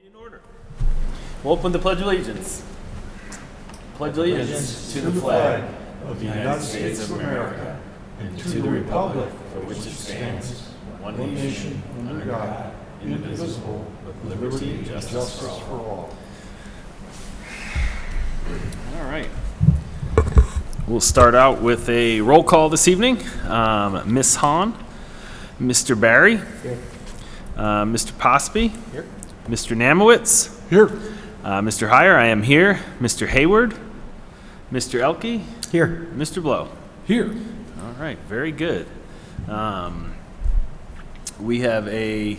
In order. We'll open the Pledge of Allegiance. Pledge allegiance to the flag of the United States of America and to the republic for which it stands, one nation, under God, indivisible, with liberty and justice for all. All right. We'll start out with a roll call this evening. Ms. Hahn, Mr. Barry, Mr. Posby, Here. Mr. Namowitz, Here. Mr. Heyer, I am here. Mr. Hayward, Mr. Elke, Here. Mr. Blow. Here. All right, very good. We have a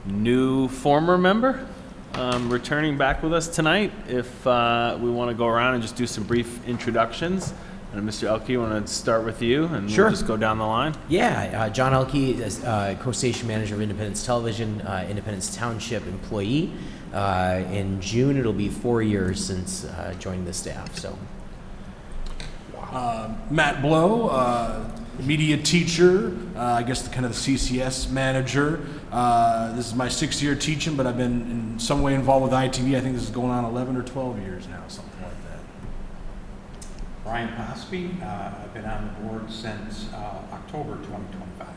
new former member returning back with us tonight. If we want to go around and just do some brief introductions. And Mr. Elke, you want to start with you, and Sure. we'll just go down the line? Yeah, John Elke is co-station manager of Independence Television, Independence Township employee. In June, it'll be 4 years since joining the staff. So, Matt Blow, media teacher, I guess kind of the CCS manager. This is my 6th year teaching, but I've been in some way involved with ITV. I think this is going on 11 or 12 years now, something like that. Brian Posby, I've been on the board since October 2025.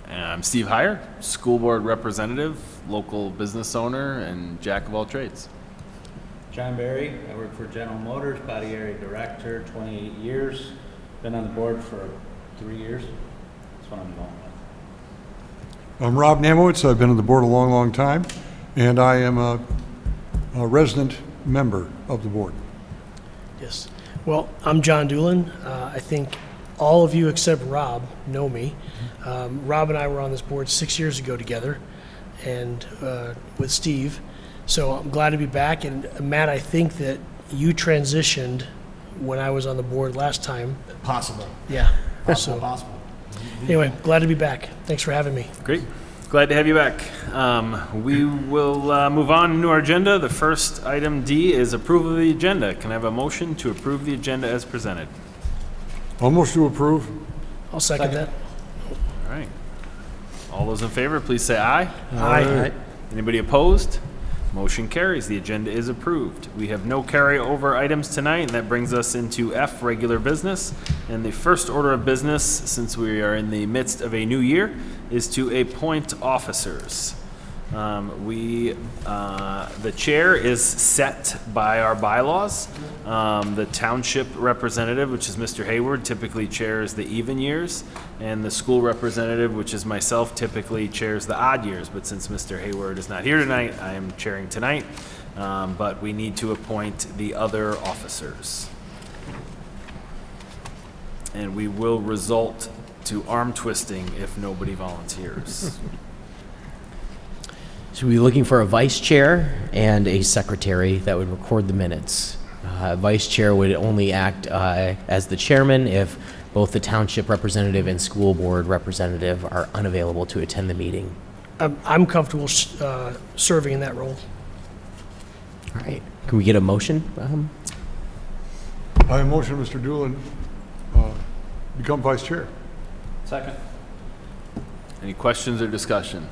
And I'm Steve Heyer, school board representative, local business owner, and jack of all trades. John Barry, I work for General Motors, body area director, 28 years. Been on the board for 3 years. That's what I'm going with. I'm Rob Namowitz. I've been on the board a long, long time, and I am a resident member of the board. Yes. Well, I'm John Doolin. I think all of you except Rob know me. Rob and I were on this board 6 years ago together, and with Steve. So I'm glad to be back. And Matt, I think that you transitioned when I was on the board last time. Possible. Yeah. Possible. Anyway, glad to be back. Thanks for having me. Great. Glad to have you back. We will move on to our agenda. The first item D is approval of the agenda. Can I have a motion to approve the agenda as presented? Almost to approve. I'll second that. All right. All those in favor, please say aye. Aye. Anybody opposed? Motion carries. The agenda is approved. We have no carryover items tonight, and that brings us into F, regular business. And the first order of business, since we are in the midst of a new year, is to appoint officers. The chair is set by our bylaws. The township representative, which is Mr. Hayward, typically chairs the even years, and the school representative, which is myself, typically chairs the odd years. But since Mr. Hayward is not here tonight, I am chairing tonight. But we need to appoint the other officers. And we will result to arm twisting if nobody volunteers. so we're looking for a vice chair and a secretary that would record the minutes. Vice chair would only act as the chairman if both the township representative and school board representative are unavailable to attend the meeting. I'm comfortable serving in that role. All right. Can we get a motion? I motion Mr. Doolin become vice chair. Second. Any questions or discussion?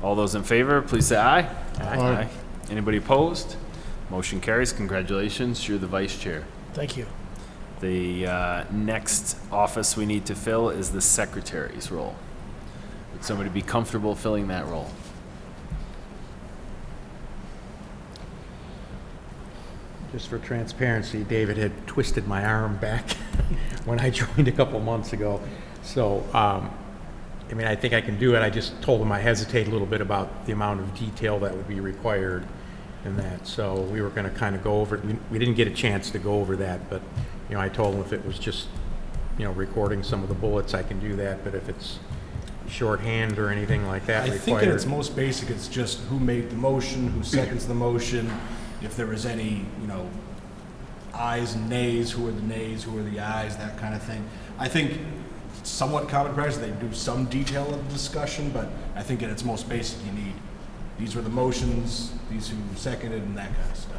All those in favor, please say aye. Aye. Anybody opposed? Motion carries. Congratulations, you're the vice chair. Thank you. The next office we need to fill is the secretary's role. Would somebody be comfortable filling that role? Just for transparency, David had twisted my arm back when I joined a couple months ago. So, I think I can do it. I just told him I hesitate a little bit about the amount of detail that would be required in that. So we were going to kind of go over it. We didn't get a chance to go over that, but, I told him if it was just, recording some of the bullets, I can do that. But if it's shorthand or anything like that I required. think at its most basic, it's just who made the motion, who seconds the motion, if there was any, ayes and nays, who are the nays, who are the ayes, that kind of thing. I think somewhat common practice, they do some detail of the discussion, but I think at its most basic, you need, these were the motions, these who seconded, and that kind of stuff.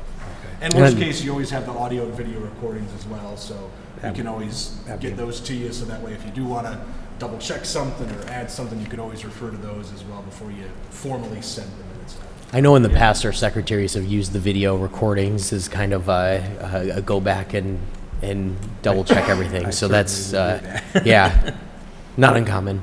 And in worst case, you always have the audio and video recordings as well, so we can always get those to you, so that way if you do want to double check something or add something, you could always refer to those as well before you formally send the minutes out. I know in the past our secretaries have used the video recordings as kind of a go back and double check everything. So that's, certainly would yeah, not uncommon.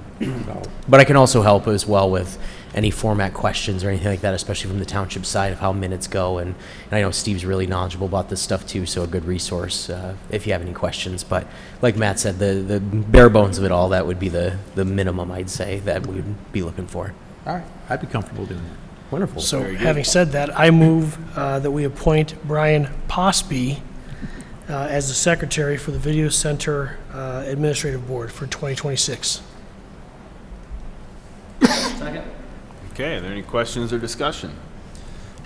But I can also help as well with any format questions or anything like that, especially from the township side of how minutes go. And I know Steve's really knowledgeable about this stuff too, so a good resource if you have any questions. But like Matt said, the bare bones of it all, that would be the minimum, I'd say, that we would be looking for. All right, I'd be comfortable doing that. Wonderful. So having said that, I move that we appoint Brian Posby as the secretary for the Video Center Administrative Board for 2026. Second? Okay, are there any questions or discussion?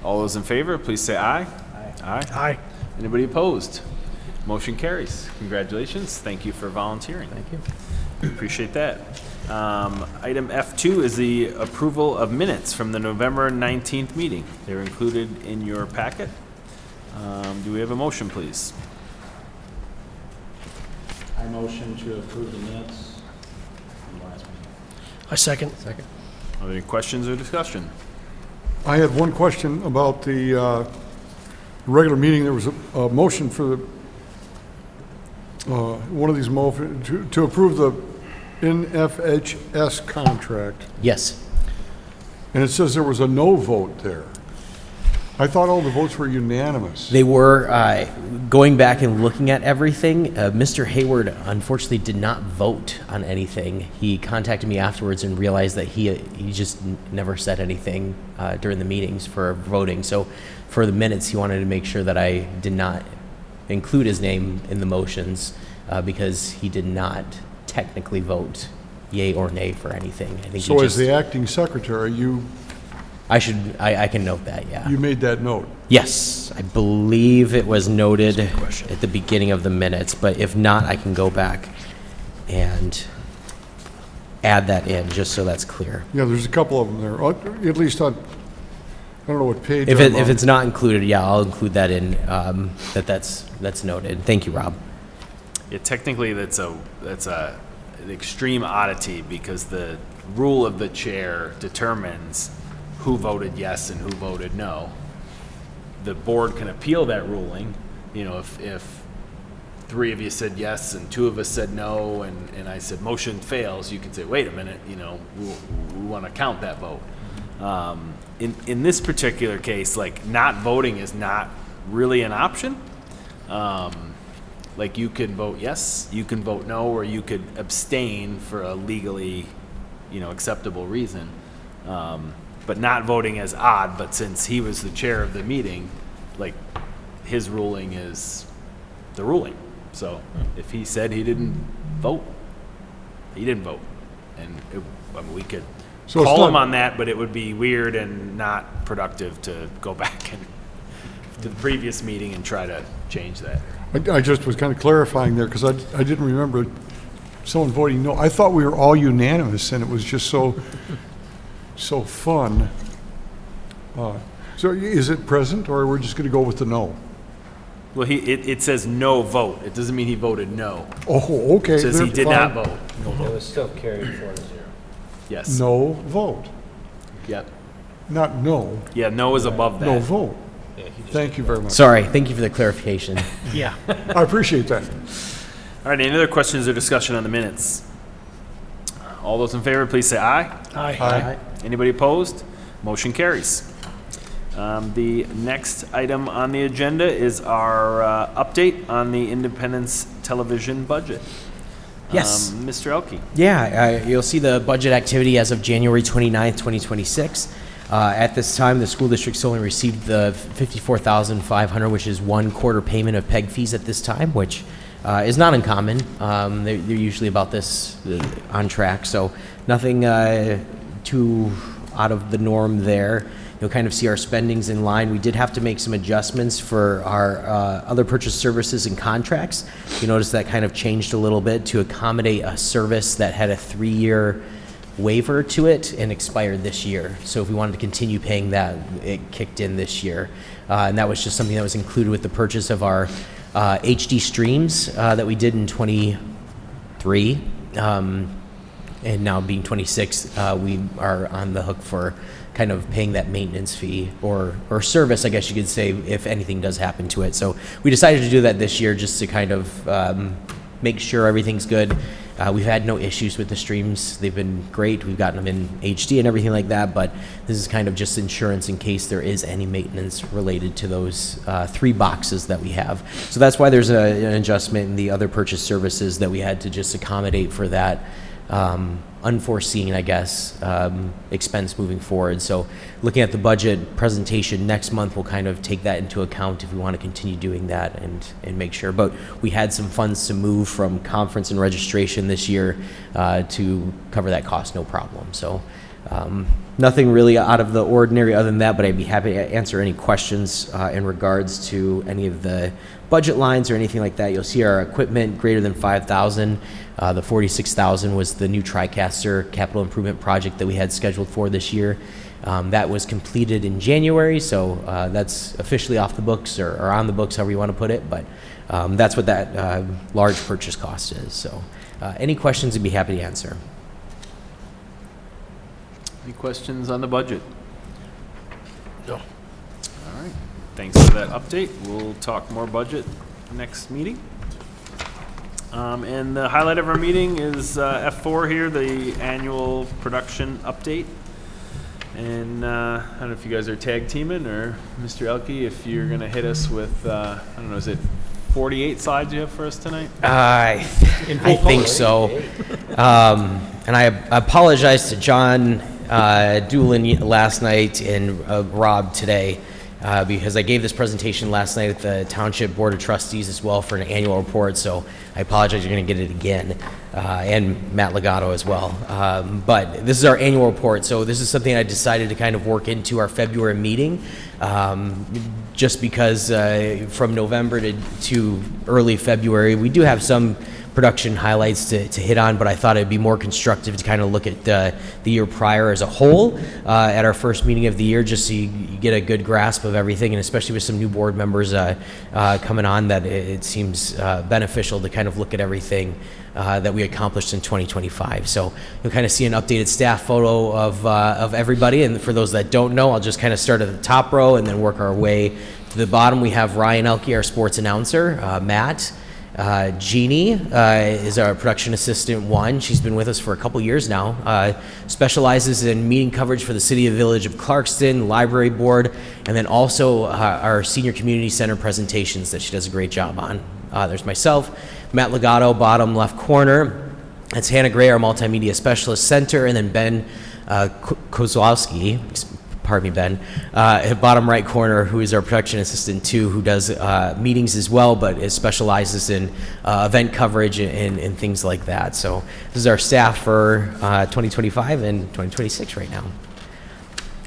All those in favor, please say aye. Aye. Aye. Anybody opposed? Motion carries. Congratulations. Thank you for volunteering. Thank you. Appreciate that. Item F2 is the approval of minutes from the November 19th meeting. They're included in your packet. Do we have a motion, please? I motion to approve the minutes from the last meeting. I second. Are there any questions or discussion? I had one question about the regular meeting. There was a motion for the, one of these to approve the NFHS contract, Yes. and it says there was a no vote there. I thought all the votes were unanimous. They were, going back and looking at everything, Mr. Hayward unfortunately did not vote on anything. He contacted me afterwards and realized that he just never said anything during the meetings for voting. So for the minutes, he wanted to make sure that I did not include his name in the motions because he did not technically vote yay or nay for anything. I think So he as the acting secretary, I can note that, yeah. you made that note. Yes, I believe it was noted at the beginning of the minutes, but if not, I can go back and add that in, just so that's clear. Yeah, there's a couple of them there, at least on, I don't know what page. If I'm if on. it's not included, yeah, I'll include that in, that's noted. Thank you, Rob. Yeah, technically, that's an extreme oddity because the rule of the chair determines who voted yes and who voted no. The board can appeal that ruling. You know, if three of you said yes and two of us said no, and I said motion fails, you can say, wait a minute, you know, we want to count that vote. In this particular case, like, not voting is not really an option. Like, you could vote yes, you can vote no, or you could abstain for a legally, acceptable reason. But not voting is odd, but since he was the chair of the meeting, like, his ruling is the ruling. So if he said he didn't vote, he didn't vote. And we could So it's call not- him on that, but it would be weird and not productive to go back and to the previous meeting and try to change that. I just was kind of clarifying there, because I didn't remember someone voting no. I thought we were all unanimous, and it was just so fun. So is it present, or we're just going to go with the no? Well, it says no vote. It doesn't mean he voted no. Oh, okay. It says he they're did not fine. vote. It was still carried 4-0. Yes. No vote, Yep. not no, Yeah, no is above that. no vote. Thank you very much. Sorry, thank you for the clarification. Yeah. I appreciate that. All right, any other questions or discussion on the minutes? All those in favor, please say aye. Aye. Aye. Anybody opposed? Motion carries. The next item on the agenda is our update on the Independence Television budget. Yes. Mr. Elke. Yeah, you'll see the budget activity as of January 29th, 2026. At this time, the school district's only received the $54,500, which is 1 quarter payment of PEG fees at this time, which is not uncommon. They're usually about this on track, so nothing too out of the norm there. You'll kind of see our spendings in line. We did have to make some adjustments for our other purchase services and contracts. You notice that kind of changed a little bit to accommodate a service that had a 3-year waiver to it and expired this year. So if we wanted to continue paying that, it kicked in this year. And that was just something that was included with the purchase of our HD streams that we did in 23. and now being 26, we are on the hook for kind of paying that maintenance fee or service, I guess you could say, if anything does happen to it. So we decided to do that this year just to kind of make sure everything's good. We've had no issues with the streams. They've been great. We've gotten them in HD and everything like that, but this is kind of just insurance in case there is any maintenance related to those 3 boxes that we have. So that's why there's an adjustment in the other purchase services that we had to just accommodate for that unforeseen, I guess, expense moving forward. So looking at the budget presentation next month, we'll kind of take that into account if we want to continue doing that and make sure. But we had some funds to move from conference and registration this year to cover that cost, no problem. So nothing really out of the ordinary other than that, but I'd be happy to answer any questions in regards to any of the budget lines or anything like that. You'll see our equipment greater than 5,000. The 46,000 was the new TriCaster capital improvement project that we had scheduled for this year. That was completed in January, so that's officially off the books or on the books, however you want to put it. But that's what that large purchase cost is. So any questions, I'd be happy to answer. Any questions on the budget? No. All right. Thanks for that update. We'll talk more budget next meeting. And the highlight of our meeting is F4 here, the annual production update. And I don't know if you guys are tag teaming or Mr. Elke, if you're going to hit us with, I don't know, is it 48 slides you have for us tonight? I think so. And I apologize to John Doolin last night and Rob today. Because I gave this presentation last night at the Township Board of Trustees as well for an annual report, so I apologize, you're going to get it again, and Matt Legato as well. But this is our annual report, so this is something I decided to kind of work into our February meeting, just because from November to early February, we do have some production highlights to hit on, but I thought it'd be more constructive to kind of look at the year prior as a whole at our first meeting of the year, just so you get a good grasp of everything, and especially with some new board members coming on, that it seems beneficial to kind of look at everything that we accomplished in 2025. So you'll kind of see an updated staff photo of everybody, and for those that don't know, I'll just kind of start at the top row and then work our way to the bottom. We have Ryan Elke, our sports announcer, Matt. Jeannie is our production assistant 1. She's been with us for a couple years now. Specializes in meeting coverage for the City and Village of Clarkston, Library Board, and then also our Senior Community Center presentations that she does a great job on. There's myself, Matt Legato, bottom left corner. That's Hannah Gray, our Multimedia Specialist Center, and then Ben Kozlowski, pardon me, Ben, bottom right corner, who is our production assistant 2, who does meetings as well, but specializes in event coverage and things like that. So this is our staff for 2025 and 2026 right now.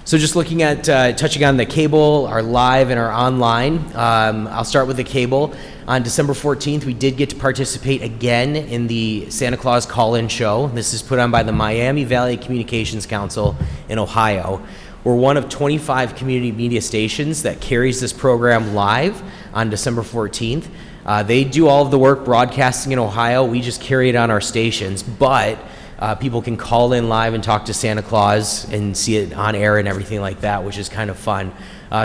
So just looking at, touching on the cable, our live and our online, I'll start with the cable. On December 14th, we did get to participate again in the Santa Claus Call-In Show. This is put on by the Miami Valley Communications Council in Ohio. We're one of 25 community media stations that carries this program live on December 14th. They do all of the work broadcasting in Ohio. We just carry it on our stations, but people can call in live and talk to Santa Claus and see it on air and everything like that, which is kind of fun.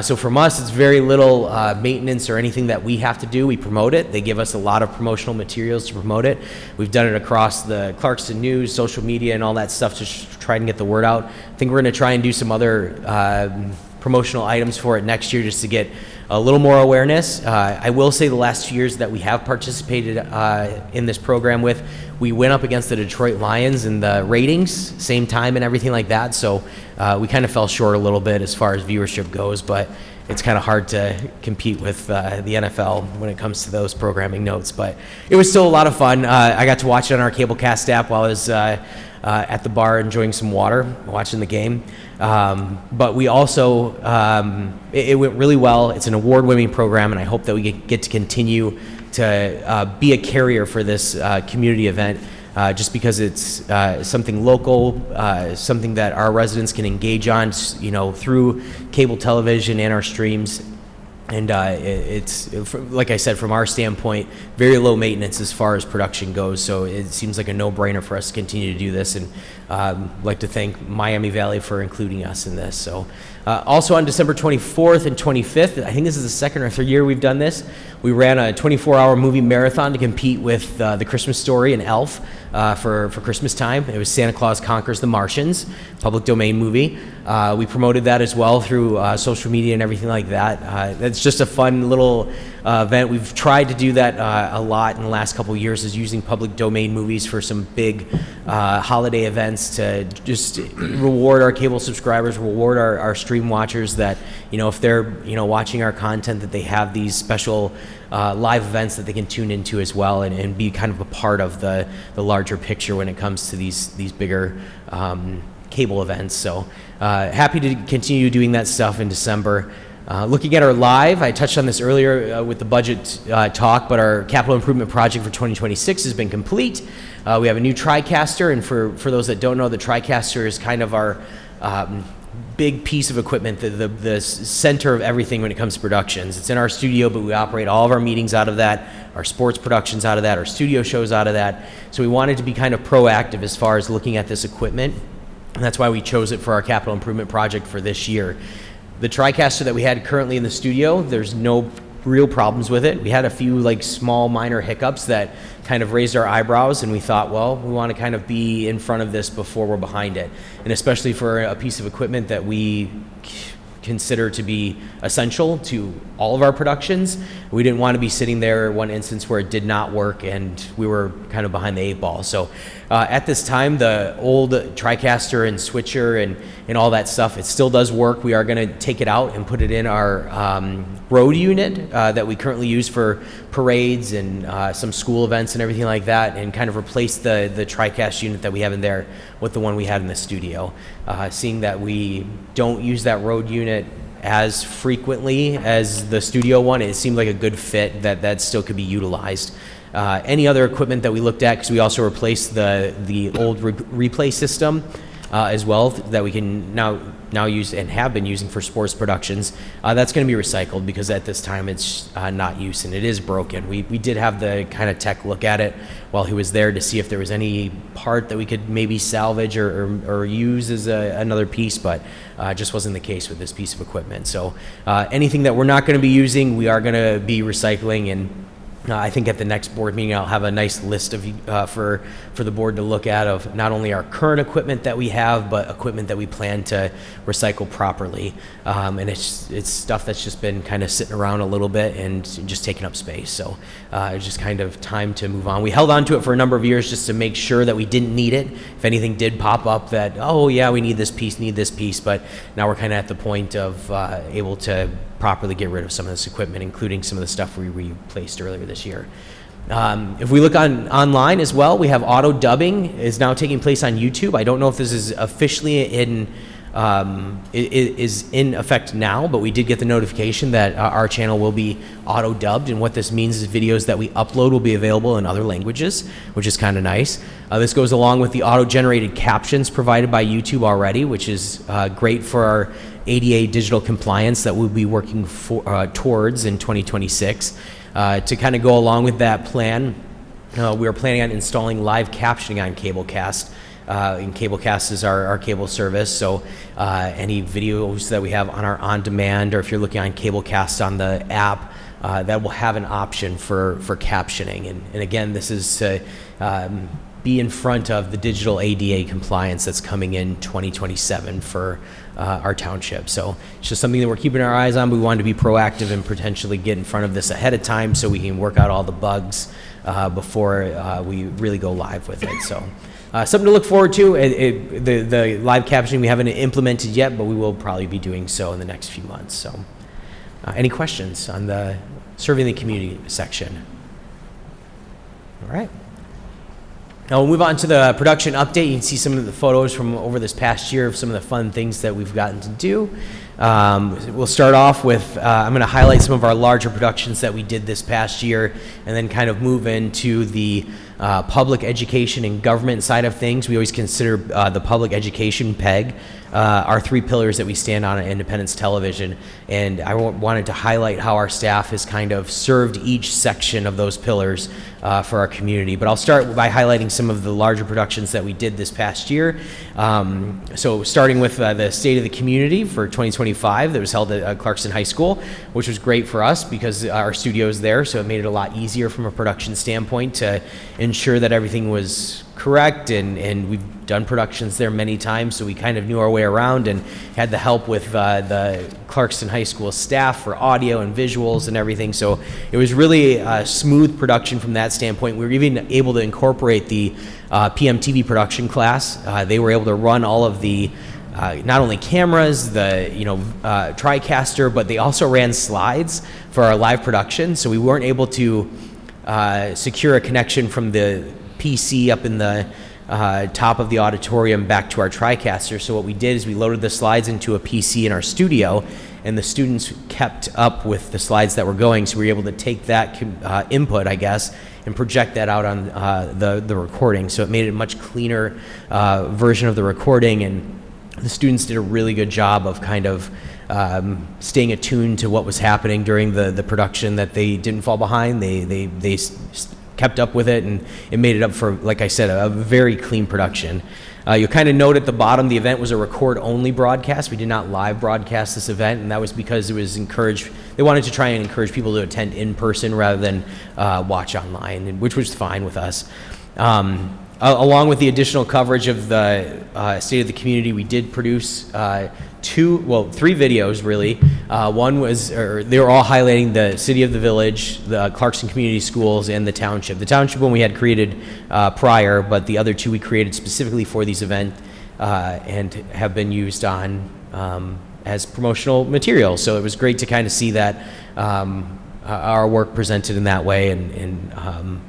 So from us, it's very little maintenance or anything that we have to do. We promote it. They give us a lot of promotional materials to promote it. We've done it across the Clarkston News, social media, and all that stuff to try and get the word out. I think we're going to try and do some other promotional items for it next year just to get a little more awareness. I will say the last few years that we have participated in this program with, we went up against the Detroit Lions in the ratings, same time and everything like that, so we kind of fell short a little bit as far as viewership goes, but it's kind of hard to compete with the NFL when it comes to those programming notes. But it was still a lot of fun. I got to watch it on our Cablecast app while I was at the bar enjoying some water, watching the game. But we also, it went really well. It's an award-winning program, and I hope that we get to continue to be a carrier for this community event, just because it's something local, something that our residents can engage on, you know, through cable television and our streams. And like I said, from our standpoint, very low maintenance as far as production goes. So it seems like a no-brainer for us to continue to do this. And I'd like to thank Miami Valley for including us in this. So also on December 24th and 25th, I think this is the second or third year we've done this, we ran a 24-hour movie marathon to compete with The Christmas Story and Elf for Christmas time. It was Santa Claus Conquers the Martians, public domain movie. We promoted that as well through social media and everything like that. It's just a fun little event. We've tried to do that a lot in the last couple of years, is using public domain movies for some big holiday events to just reward our cable subscribers, reward our stream watchers that, if they're, watching our content, that they have these special live events that they can tune into as well and be kind of a part of the larger picture when it comes to these bigger cable events. So happy to continue doing that stuff in December. Looking at our live, I touched on this earlier with the budget talk, but our capital improvement project for 2026 has been complete. We have a new TriCaster, and for those that don't know, the TriCaster is kind of our big piece of equipment, the center of everything when it comes to productions. It's in our studio, but we operate all of our meetings out of that, our sports productions out of that, our studio shows out of that. So we wanted to be kind of proactive as far as looking at this equipment, and that's why we chose it for our capital improvement project for this year. The TriCaster that we had currently in the studio, there's no real problems with it. We had a few small minor hiccups that kind of raised our eyebrows, and we thought, well, we want to kind of be in front of this before we're behind it. And especially for a piece of equipment that we consider to be essential to all of our productions, we didn't want to be sitting there one instance where it did not work and we were kind of behind the eight ball. So at this time, the old TriCaster and switcher and all that stuff, it still does work. We are going to take it out and put it in our road unit that we currently use for parades and some school events and everything like that, and kind of replace the TriCast unit that we have in there with the one we had in the studio. Seeing that we don't use that road unit as frequently as the studio one, it seemed like a good fit that still could be utilized. Any other equipment that we looked at, because we also replaced the old replay system as well, that we can now use and have been using for sports productions, that's going to be recycled because at this time it's not used and it is broken. We did have the kind of tech look at it while he was there to see if there was any part that we could maybe salvage or use as another piece, but just wasn't the case with this piece of equipment. So anything that we're not going to be using, we are going to be recycling, and I think at the next board meeting, I'll have a nice list of for the board to look at of not only our current equipment that we have, but equipment that we plan to recycle properly. And it's stuff that's just been kind of sitting around a little bit and just taking up space. So it's just kind of time to move on. We held on to it for a number of years just to make sure that we didn't need it. If anything did pop up that, oh yeah, we need this piece, but now we're kind of at the point of able to properly get rid of some of this equipment, including some of the stuff we replaced earlier this year. If we look online as well, we have auto dubbing is now taking place on YouTube. I don't know if this is officially is in effect now, but we did get the notification that our channel will be auto dubbed, and what this means is videos that we upload will be available in other languages, which is kind of nice. This goes along with the auto-generated captions provided by YouTube already, which is great for our ADA digital compliance that we'll be working towards in 2026. To kind of go along with that plan, we are planning on installing live captioning on Cablecast. And Cablecast is our cable service, so any videos that we have on our on-demand, or if you're looking on Cablecast on the app, that will have an option for captioning. And again, this is to be in front of the digital ADA compliance that's coming in 2027 for our township. So it's just something that we're keeping our eyes on. We wanted to be proactive and potentially get in front of this ahead of time so we can work out all the bugs before we really go live with it. So something to look forward to. The live captioning we haven't implemented yet, but we will probably be doing so in the next few months. So any questions on the serving the community section? All right. Now we'll move on to the production update. You can see some of the photos from over this past year of some of the fun things that we've gotten to do. We'll start off with, I'm going to highlight some of our larger productions that we did this past year, and then kind of move into the public education and government side of things. We always consider the public education PEG our 3 pillars that we stand on at Independence Television, and I wanted to highlight how our staff has kind of served each section of those pillars for our community. But I'll start by highlighting some of the larger productions that we did this past year. So starting with the State of the Community for 2025 that was held at Clarkston High School, which was great for us because our studio is there, so it made it a lot easier from a production standpoint to ensure that everything was correct, and we've done productions there many times, so we kind of knew our way around and had the help with the Clarkston High School staff for audio and visuals and everything. So it was really a smooth production from that standpoint. We were even able to incorporate the PMTV production class. They were able to run all of the not only cameras, the TriCaster, but they also ran slides for our live production. So we weren't able to secure a connection from the PC up in the top of the auditorium back to our TriCaster. So what we did is we loaded the slides into a PC in our studio, and the students kept up with the slides that were going. So we were able to take that input, I guess, and project that out on the recording. So it made it a much cleaner version of the recording, and the students did a really good job of kind of staying attuned to what was happening during the production, that they didn't fall behind. They kept up with it, and it made it up for, like I said, a very clean production. You'll kind of note at the bottom, the event was a record-only broadcast. We did not live broadcast this event, and that was because it was encouraged. They wanted to try and encourage people to attend in person rather than watch online, which was fine with us. Along with the additional coverage of the State of the Community, we did produce 3 videos, really. One was, they were all highlighting the city of the village, the Clarkston Community Schools, and the township. The township one we had created prior, but the other 2 we created specifically for these events and have been used on as promotional material. So it was great to kind of see that our work presented in that way, and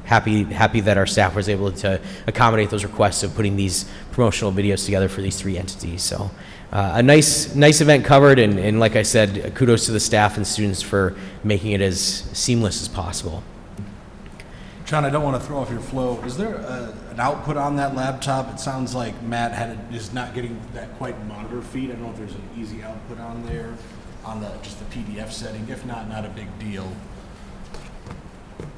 happy that our staff was able to accommodate those requests of putting these promotional videos together for these 3 entities. So a nice event covered, and like I said, kudos to the staff and students for making it as seamless as possible. John, I don't want to throw off your flow. Is there an output on that laptop? It sounds like Matt is not getting that quite monitor feed. I don't know if there's an easy output on there, on just the PDF setting. If not a big deal.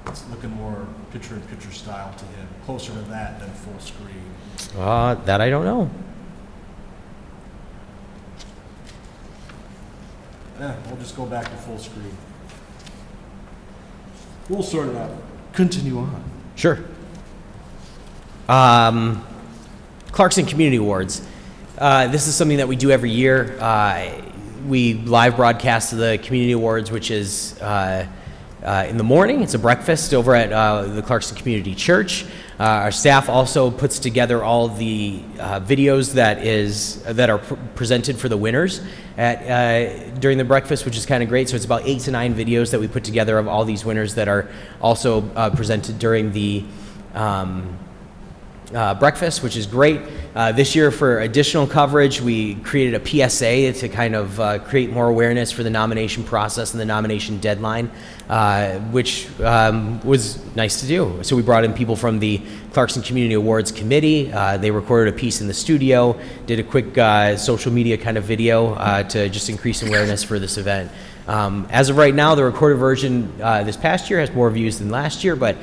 It's looking more picture-in-picture style to him, closer to that than full screen. That I don't know. We'll just go back to full screen. We'll sort it out. Continue on. Sure. Clarkston Community Awards. This is something that we do every year. We live broadcast the Community Awards, which is in the morning. It's a breakfast over at the Clarkston Community Church. Our staff also puts together all the videos that are presented for the winners during the breakfast, which is kind of great. So it's about 8 to 9 videos that we put together of all these winners that are also presented during the breakfast, which is great. This year, for additional coverage, we created a PSA to kind of create more awareness for the nomination process and the nomination deadline, which was nice to do. So we brought in people from the Clarkston Community Awards Committee. They recorded a piece in the studio, did a quick social media kind of video to just increase awareness for this event. As of right now, the recorded version this past year has more views than last year, but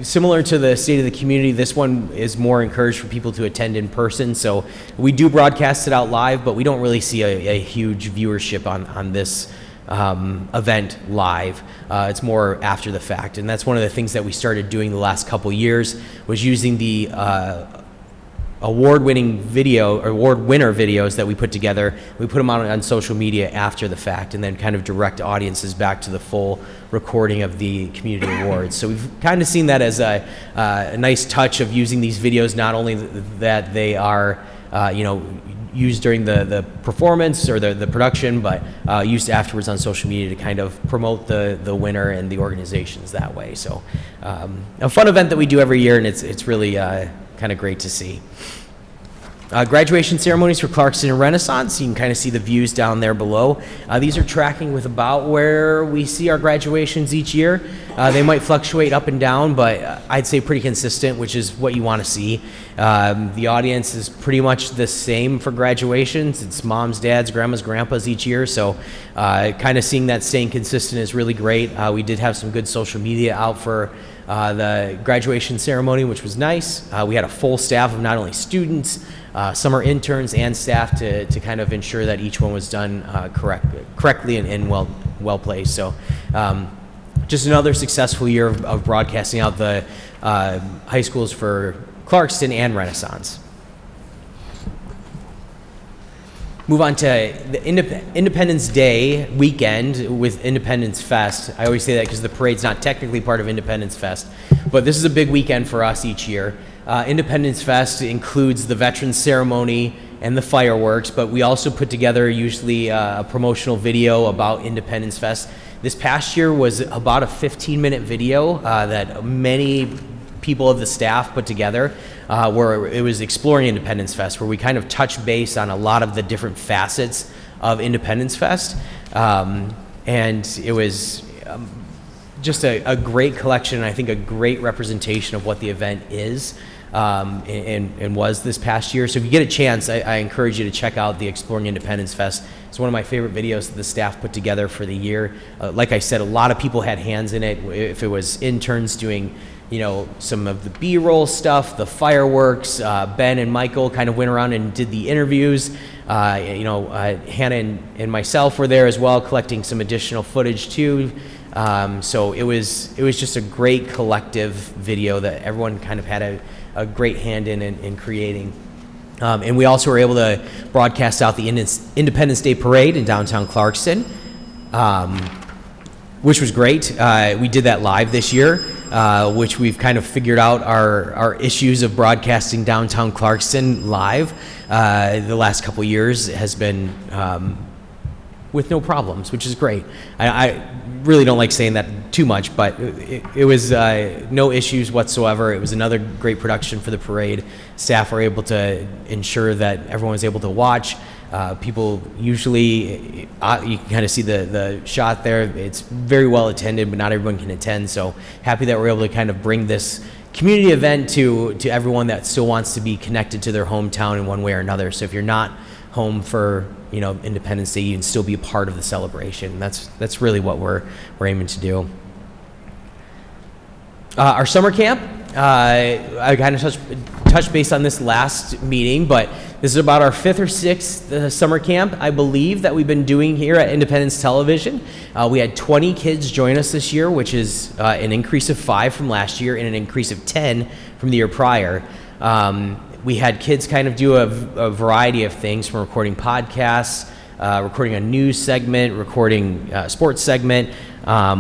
similar to the State of the Community, this one is more encouraged for people to attend in person. So we do broadcast it out live, but we don't really see a huge viewership on this event live. It's more after the fact, and that's one of the things that we started doing the last couple years, was using the award-winning video or award winner videos that we put together. We put them out on social media after the fact, and then kind of direct audiences back to the full recording of the community awards. So we've kind of seen that as a nice touch of using these videos, not only that they are used during the performance or the production, but used afterwards on social media to kind of promote the winner and the organizations that way. So a fun event that we do every year, and it's really kind of great to see. Graduation ceremonies for Clarkston and Renaissance. You can kind of see the views down there below. These are tracking with about where we see our graduations each year. They might fluctuate up and down, but I'd say pretty consistent, which is what you want to see. The audience is pretty much the same for graduations. It's moms, dads, grandmas, grandpas each year, so kind of seeing that staying consistent is really great. We did have some good social media out for the graduation ceremony, which was nice. We had a full staff of not only students, summer interns, and staff to kind of ensure that each one was done correctly and well placed. So just another successful year of broadcasting out the high schools for Clarkston and Renaissance. Move on to the Independence Day weekend with Independence Fest. I always say that because the parade's not technically part of Independence Fest, but this is a big weekend for us each year. Independence Fest includes the Veterans Ceremony and the fireworks, but we also put together usually a promotional video about Independence Fest. This past year was about a 15-minute video that many people of the staff put together, where it was exploring Independence Fest, where we kind of touched base on a lot of the different facets of Independence Fest. And it was just a great collection, and I think a great representation of what the event is and was this past year. So if you get a chance, I encourage you to check out the Exploring Independence Fest. It's one of my favorite videos that the staff put together for the year. Like I said, a lot of people had hands in it. If it was interns doing some of the B-roll stuff, the fireworks, Ben and Michael kind of went around and did the interviews. Hannah and myself were there as well, collecting some additional footage too. So it was just a great collective video that everyone kind of had a great hand in creating. And we also were able to broadcast out the Independence Day Parade in downtown Clarkston, which was great. We did that live this year, which we've kind of figured out our issues of broadcasting downtown Clarkston live. The last couple years has been with no problems, which is great. I really don't like saying that too much, but it was no issues whatsoever. It was another great production for the parade. Staff were able to ensure that everyone was able to watch. People usually, you can kind of see the shot there. It's very well attended, but not everyone can attend. So happy that we're able to kind of bring this community event to everyone that still wants to be connected to their hometown in one way or another. So if you're not home for Independence Day, you can still be a part of the celebration. That's really what we're aiming to do. Our summer camp, I kind of touched base on this last meeting, but this is about our 5th or 6th summer camp, I believe, that we've been doing here at Independence Television. We had 20 kids join us this year, which is an increase of 5 from last year and an increase of 10 from the year prior. We had kids kind of do a variety of things, from recording podcasts, recording a news segment, recording a sports segment.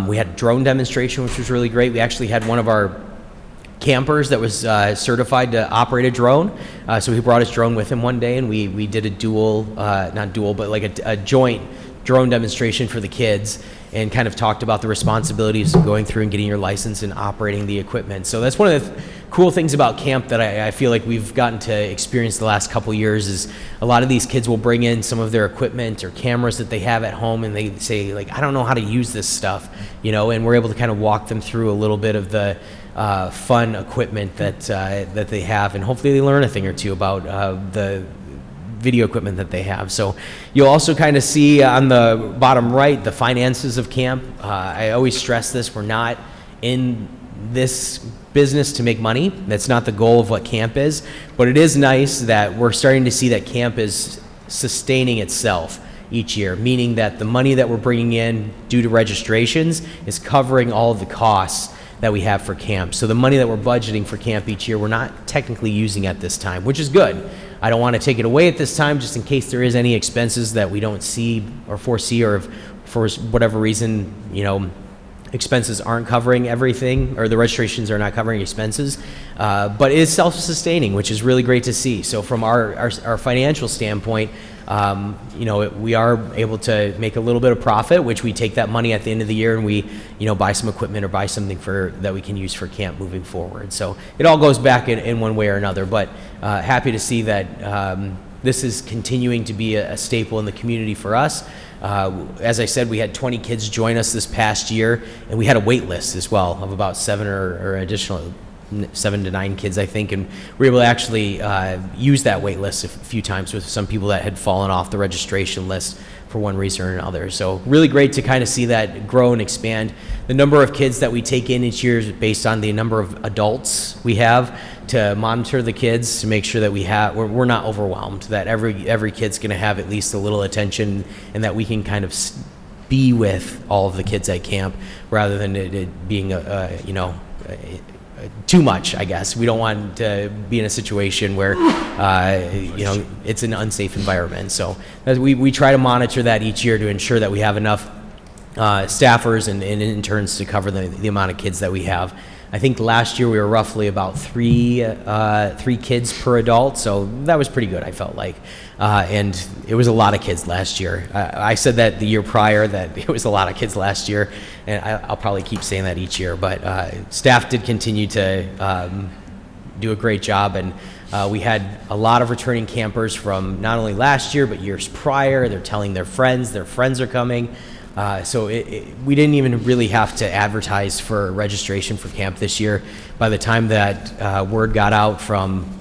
We had a drone demonstration, which was really great. We actually had one of our campers that was certified to operate a drone. So he brought his drone with him one day, and we did a joint drone demonstration for the kids, and kind of talked about the responsibilities of going through and getting your license and operating the equipment. So that's one of the cool things about camp that I feel like we've gotten to experience the last couple years, is a lot of these kids will bring in some of their equipment or cameras that they have at home, and they say, like, I don't know how to use this stuff, and we're able to kind of walk them through a little bit of the fun equipment that they have, and hopefully they learn a thing or two about the video equipment that they have. So you'll also kind of see on the bottom right the finances of camp. I always stress this: we're not in this business to make money. That's not the goal of what camp is, but it is nice that we're starting to see that camp is sustaining itself each year, meaning that the money that we're bringing in due to registrations is covering all of the costs that we have for camp. So the money that we're budgeting for camp each year, we're not technically using at this time, which is good. I don't want to take it away at this time, just in case there is any expenses that we don't see or foresee, or if for whatever reason, expenses aren't covering everything, or the registrations are not covering expenses, but it is self-sustaining, which is really great to see. So from our financial standpoint, we are able to make a little bit of profit, which we take that money at the end of the year and we, buy some equipment or buy something that we can use for camp moving forward. So it all goes back in one way or another, but happy to see that this is continuing to be a staple in the community for us. As I said, we had 20 kids join us this past year, and we had a wait list as well of about 7 or additional 7 to 9 kids, I think, and we were able to actually use that wait list a few times with some people that had fallen off the registration list for one reason or another. So really great to kind of see that grow and expand. The number of kids that we take in each year is based on the number of adults we have to monitor the kids, to make sure that we're not overwhelmed, that every kid's going to have at least a little attention, and that we can kind of be with all of the kids at camp rather than it being too much, I guess. We don't want to be in a situation where, it's an unsafe environment. So we try to monitor that each year to ensure that we have enough staffers and interns to cover the amount of kids that we have. I think last year we were roughly about three kids per adult, so that was pretty good, I felt like. And it was a lot of kids last year. I said that the year prior, that it was a lot of kids last year, and I'll probably keep saying that each year. But staff did continue to do a great job, and we had a lot of returning campers from not only last year, but years prior. They're telling their friends are coming. So we didn't even really have to advertise for registration for camp this year. By the time that word got out from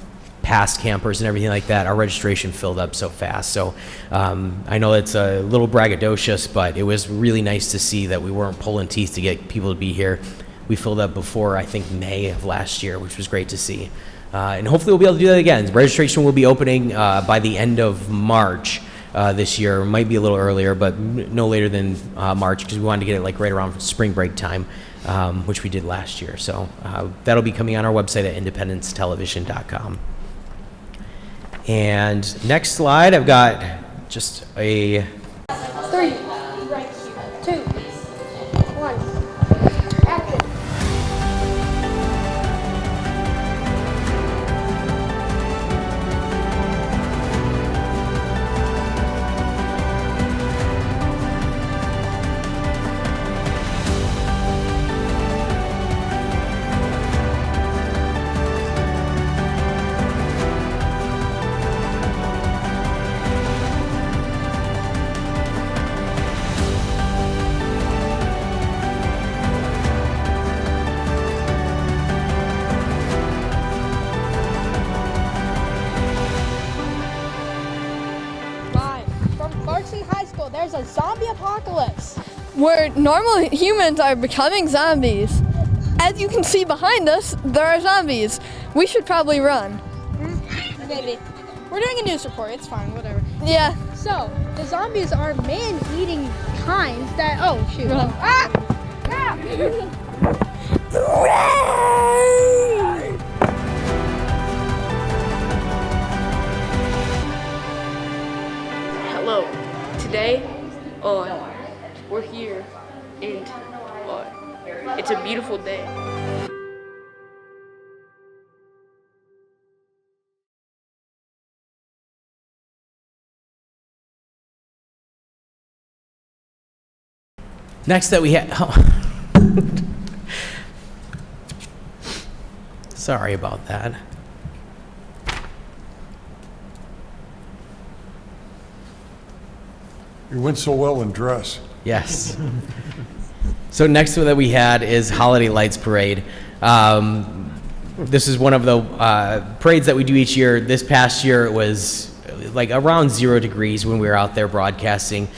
past campers and everything like that, our registration filled up so fast. So I know it's a little braggadocious, but it was really nice to see that we weren't pulling teeth to get people to be here. We filled up before, I think, May of last year, which was great to see. And hopefully we'll be able to do that again. Registration will be opening by the end of March. This year, might be a little earlier, but no later than March, because we wanted to get it right around spring break time, which we did last year. So that'll be coming on our website at independencetelevision.com. And next slide, I've got just a 3, 2, 1, action. There's a zombie apocalypse where normal humans are becoming zombies. As you can see behind us, there are zombies. We should probably run. Maybe. We're doing a news report. It's fine. Whatever. Yeah. So the zombies are man-eating kinds that. Oh shoot! Run. Ah! Hello. Today, we're here, and it's a beautiful day. Next that we have, sorry about that. You went so well in dress. Yes. So next one that we had is Holiday Lights Parade. This is one of the parades that we do each year. This past year it was like around 0 degrees when we were out there broadcasting.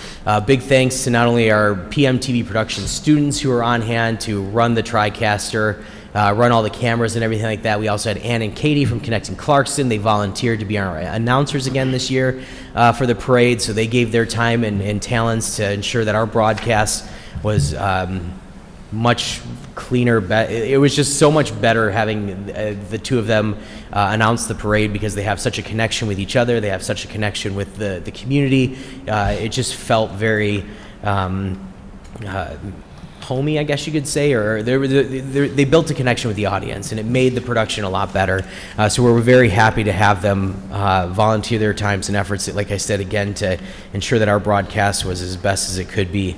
Big thanks to not only our PMTV production students who are on hand to run the TriCaster, run all the cameras and everything like that. We also had Ann and Katie from Connecting Clarkston. They volunteered to be our announcers again this year for the parade, so they gave their time and talents to ensure that our broadcast was much cleaner. It was just so much better having the two of them announce the parade, because they have such a connection with each other. They have such a connection with the community. It just felt very homey, I guess you could say, or they built a connection with the audience, and it made the production a lot better. So we're very happy to have them volunteer their times and efforts, like I said, again, to ensure that our broadcast was as best as it could be.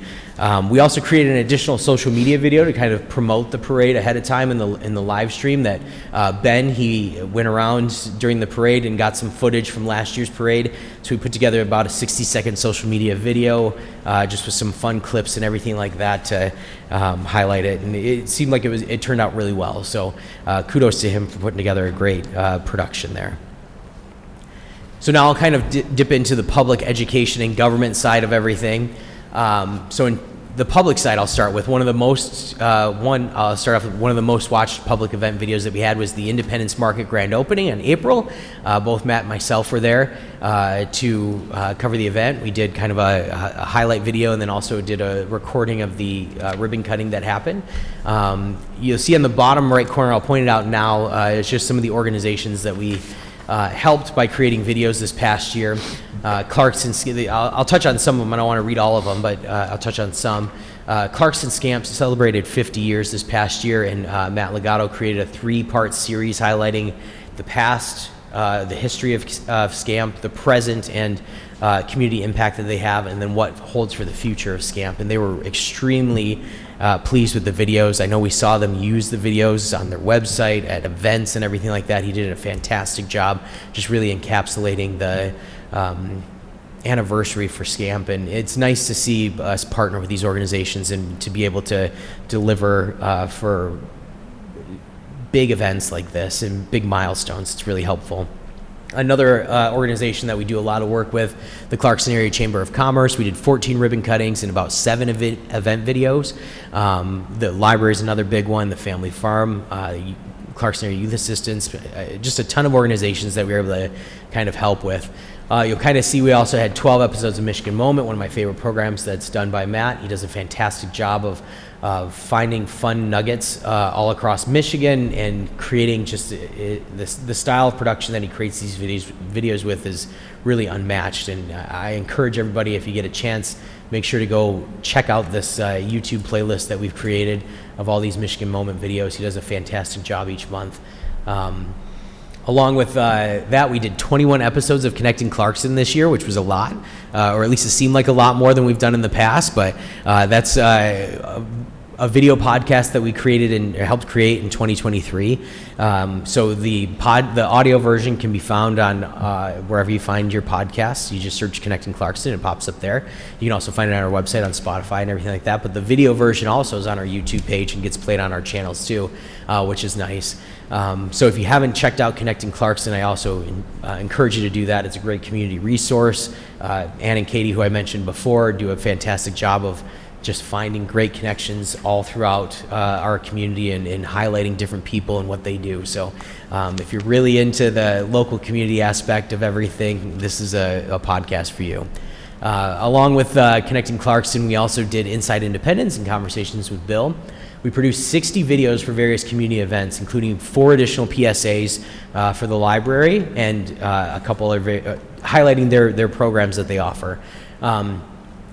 We also created an additional social media video to kind of promote the parade ahead of time in the live stream that Ben, he went around during the parade and got some footage from last year's parade. So we put together about a 60-second social media video just with some fun clips and everything like that to highlight it. And it seemed like it turned out really well. So kudos to him for putting together a great production there. So now I'll kind of dip into the public education and government side of everything. So in the public side, I'll start with one of the most watched public event videos that we had was the Independence Market grand opening in April. Both Matt and myself were there to cover the event. We did kind of a highlight video and then also did a recording of the ribbon cutting that happened. You'll see on the bottom right corner, I'll point it out now, it's just some of the organizations that we helped by creating videos this past year. Clarkston, I'll touch on some of them. I don't want to read all of them, but I'll touch on some. Clarkston Scamps celebrated 50 years this past year, and Matt Legato created a 3-part series highlighting the past, the history of Scamp, the present, and community impact that they have, and then what holds for the future of Scamp. And they were extremely pleased with the videos. I know we saw them use the videos on their website, at events and everything like that. He did a fantastic job just really encapsulating the anniversary for Scamp, and it's nice to see us partner with these organizations and to be able to deliver for big events like this and big milestones. It's really helpful. Another organization that we do a lot of work with, the Clarkston Area Chamber of Commerce. We did 14 ribbon cuttings and about 7 event videos. The library is another big one, the Family Farm, Clarkston Area Youth Assistance, just a ton of organizations that we were able to kind of help with. You'll kind of see we also had 12 episodes of Michigan Moment, one of my favorite programs that's done by Matt. He does a fantastic job of finding fun nuggets all across Michigan and creating just the style of production that he creates these videos with is really unmatched. And I encourage everybody, if you get a chance, make sure to go check out this YouTube playlist that we've created of all these Michigan Moment videos. He does a fantastic job each month. Along with that, we did 21 episodes of Connecting Clarkston this year, which was a lot, or at least it seemed like a lot more than we've done in the past, but that's a video podcast that we created and helped create in 2023. So the audio version can be found on wherever you find your podcasts. You just search Connecting Clarkston, it pops up there. You can also find it on our website, on Spotify and everything like that, but the video version also is on our YouTube page and gets played on our channels too, which is nice. So if you haven't checked out Connecting Clarkston, I also encourage you to do that. It's a great community resource. Ann and Katie, who I mentioned before, do a fantastic job of just finding great connections all throughout our community and highlighting different people and what they do. So if you're really into the local community aspect of everything, this is a podcast for you. Along with Connecting Clarkston, we also did Inside Independence and Conversations with Bill. We produced 60 videos for various community events, including 4 additional PSAs for the library and a couple of highlighting their programs that they offer.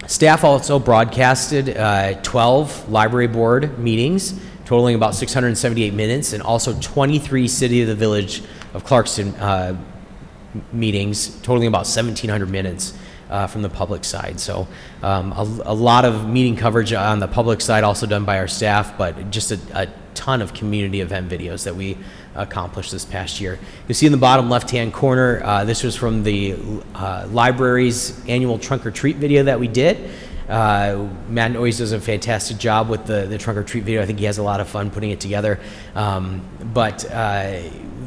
Staff also broadcasted 12 library board meetings, totaling about 678 minutes, and also 23 City of the Village of Clarkston meetings, totaling about 1,700 minutes. From the public side. So a lot of meeting coverage on the public side also done by our staff, but just a ton of community event videos that we accomplished this past year. You'll see in the bottom left-hand corner, this was from the library's annual trunk or treat video that we did. Matt always does a fantastic job with the trunk or treat video. I think he has a lot of fun putting it together.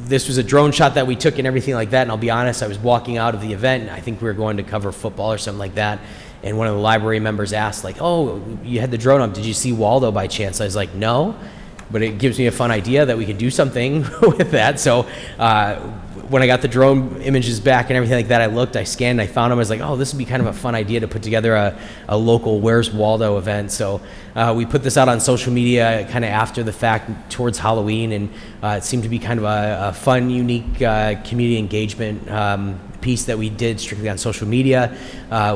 This was a drone shot that we took and everything like that, and I'll be honest, I was walking out of the event, and I think we were going to cover football or something like that, and one of the library members asked, like, oh, you had the drone up, did you see Waldo by chance? I was like, no, but it gives me a fun idea that we could do something with that. So when I got the drone images back and everything like that, I looked, I scanned, I found them. I was like, oh, this would be kind of a fun idea to put together a local Where's Waldo event. So we put this out on social media kind of after the fact towards Halloween, and it seemed to be kind of a fun, unique community engagement piece that we did strictly on social media.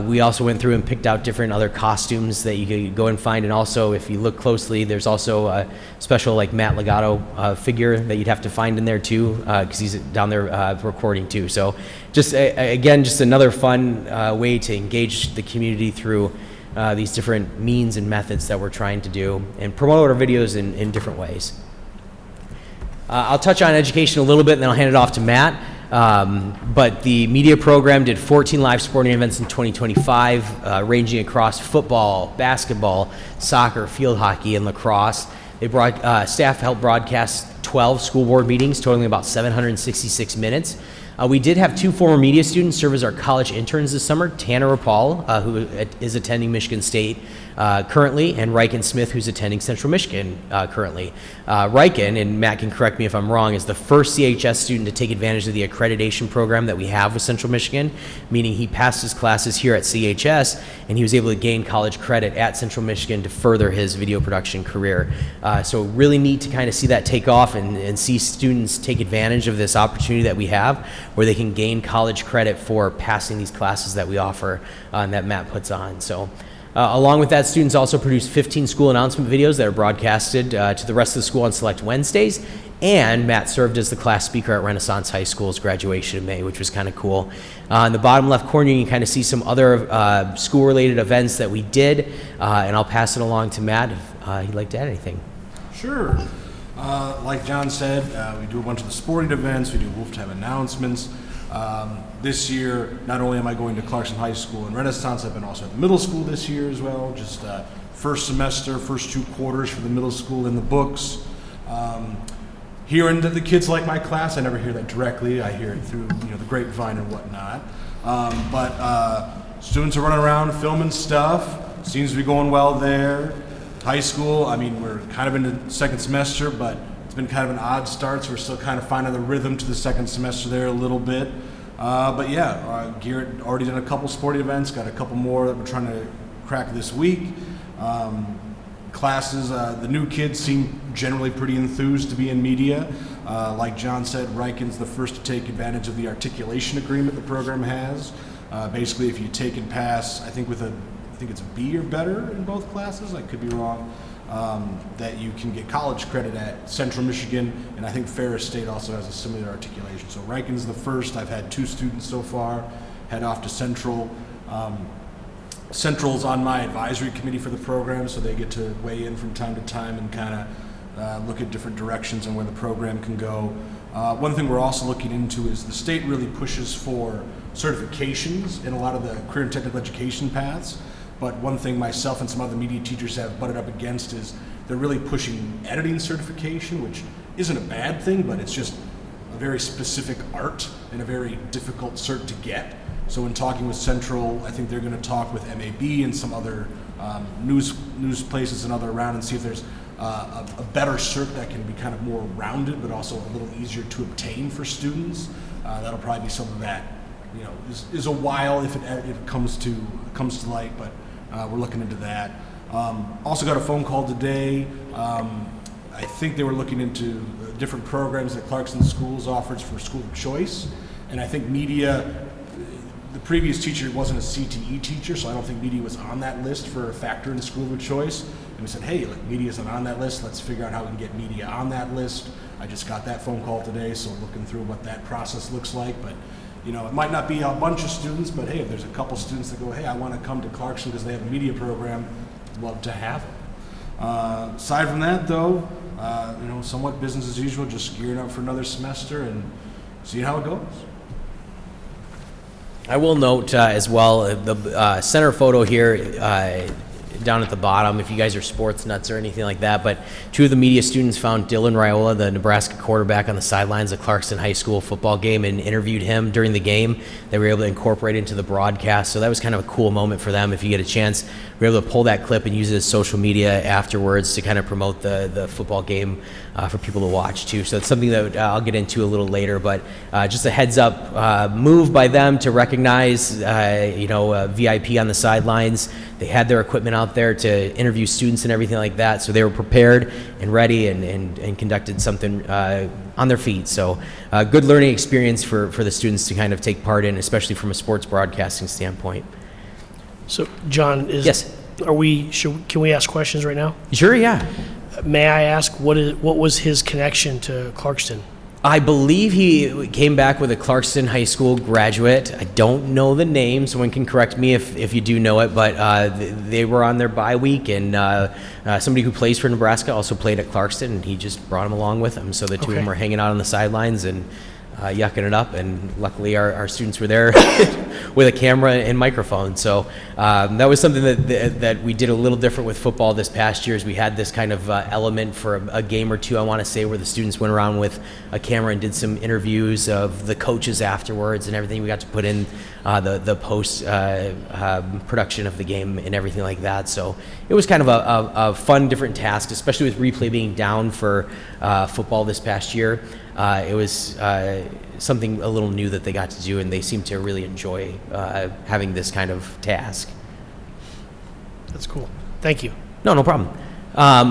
We also went through and picked out different other costumes that you could go and find. And also, if you look closely, there's also a special like Matt Legato figure that you'd have to find in there too, because he's down there recording too. So just again, just another fun way to engage the community through these different means and methods that we're trying to do and promote our videos in different ways. I'll touch on education a little bit and then I'll hand it off to Matt. But the media program did 14 live sporting events in 2025, ranging across football, basketball, soccer, field hockey, and lacrosse. Staff helped broadcast 12 school board meetings, totaling about 766 minutes. We did have 2 former media students serve as our college interns this summer, Tanner Rapal, who is attending Michigan State currently, and Riken Smith, who's attending Central Michigan currently. Riken, and Matt can correct me if I'm wrong, is the first CHS student to take advantage of the accreditation program that we have with Central Michigan, meaning he passed his classes here at CHS, and he was able to gain college credit at Central Michigan to further his video production career. So really neat to kind of see that take off and see students take advantage of this opportunity that we have, where they can gain college credit for passing these classes that we offer and that Matt puts on. So along with that, students also produced 15 school announcement videos that are broadcasted to the rest of the school on select Wednesdays, and Matt served as the class speaker at Renaissance High School's graduation in May, which was kind of cool. In the bottom left corner, you can kind of see some other school-related events that we did, and I'll pass it along to Matt if he'd like to add anything. Sure. Like John said, we do a bunch of the sporting events, we do Wolf Time announcements. This year, not only am I going to Clarkston High School and Renaissance, I've been also at the middle school this year as well. Just first semester, first 2 quarters for the middle school in the books. Hearing that the kids like my class, I never hear that directly. I hear it through the grapevine and whatnot. But students are running around filming stuff. Seems to be going well there. High school, I mean, we're kind of in the second semester, but it's been kind of an odd start, so we're still kind of finding the rhythm to the second semester there a little bit. But yeah, Garrett already done a couple sporting events, got a couple more that we're trying to crack this week. Classes, the new kids seem generally pretty enthused to be in media. Like John said, Riken's the first to take advantage of the articulation agreement the program has. Basically, if you take and pass, I think it's a B or better in both classes, I could be wrong, that you can get college credit at Central Michigan, and I think Ferris State also has a similar articulation. So Riken's the first. I've had 2 students so far head off to Central. Central's on my advisory committee for the program, so they get to weigh in from time to time and kind of look at different directions and where the program can go. One thing we're also looking into is the state really pushes for certifications in a lot of the career and technical education paths. But one thing myself and some other media teachers have butted up against is they're really pushing editing certification, which isn't a bad thing, but it's just a very specific art and a very difficult cert to get. So in talking with Central, I think they're going to talk with MAB and some other news places and other around and see if there's a better cert that can be kind of more rounded, but also a little easier to obtain for students. That'll probably be something that is a while if it comes to light, but we're looking into that. Also got a phone call today. I think they were looking into different programs that Clarkston Schools offers for school of choice, and I think media. The previous teacher wasn't a CTE teacher, so I don't think media was on that list for a factor in school of choice. And we said, hey, media isn't on that list. Let's figure out how we can get media on that list. I just got that phone call today, so looking through what that process looks like. But it might not be a bunch of students, but hey, if there's a couple students that go, hey, I want to come to Clarkston because they have a media program, love to have it. Aside from that, though, somewhat business as usual, just gearing up for another semester and seeing how it goes. I will note as well, the center photo here down at the bottom, if you guys are sports nuts or anything like that, but 2 of the media students found Dylan Raiola, the Nebraska quarterback, on the sidelines of Clarkston High School football game and interviewed him during the game. They were able to incorporate it into the broadcast, so that was kind of a cool moment for them. If you get a chance, we were able to pull that clip and use it as social media afterwards to kind of promote the football game for people to watch too. So it's something that I'll get into a little later, but just a heads up move by them to recognize VIP on the sidelines. They had their equipment out there to interview students and everything like that, so they were prepared and ready and conducted something on their feet. So good learning experience for the students to kind of take part in, especially from a sports broadcasting standpoint. So, John, Yes. Can we ask questions right now? Sure, yeah. May I ask what was his connection to Clarkston? I believe he came back with a Clarkston High School graduate. I don't know the name. Someone can correct me if you do know it, but they were on their bye week, and somebody who plays for Nebraska also played at Clarkston, and he just brought him along with him. So the two of them were hanging out on the sidelines and yucking it up, and luckily our students were there with a camera and microphone. So that was something that we did a little different with football this past year. Is we had this kind of element for a game or two, I want to say, where the students went around with a camera and did some interviews of the coaches afterwards and everything. We got to put in the post production of the game and everything like that. So it was kind of a fun, different task, especially with replay being down for football this past year. It was something a little new that they got to do, and they seemed to really enjoy having this kind of task. That's cool. Thank you. No problem.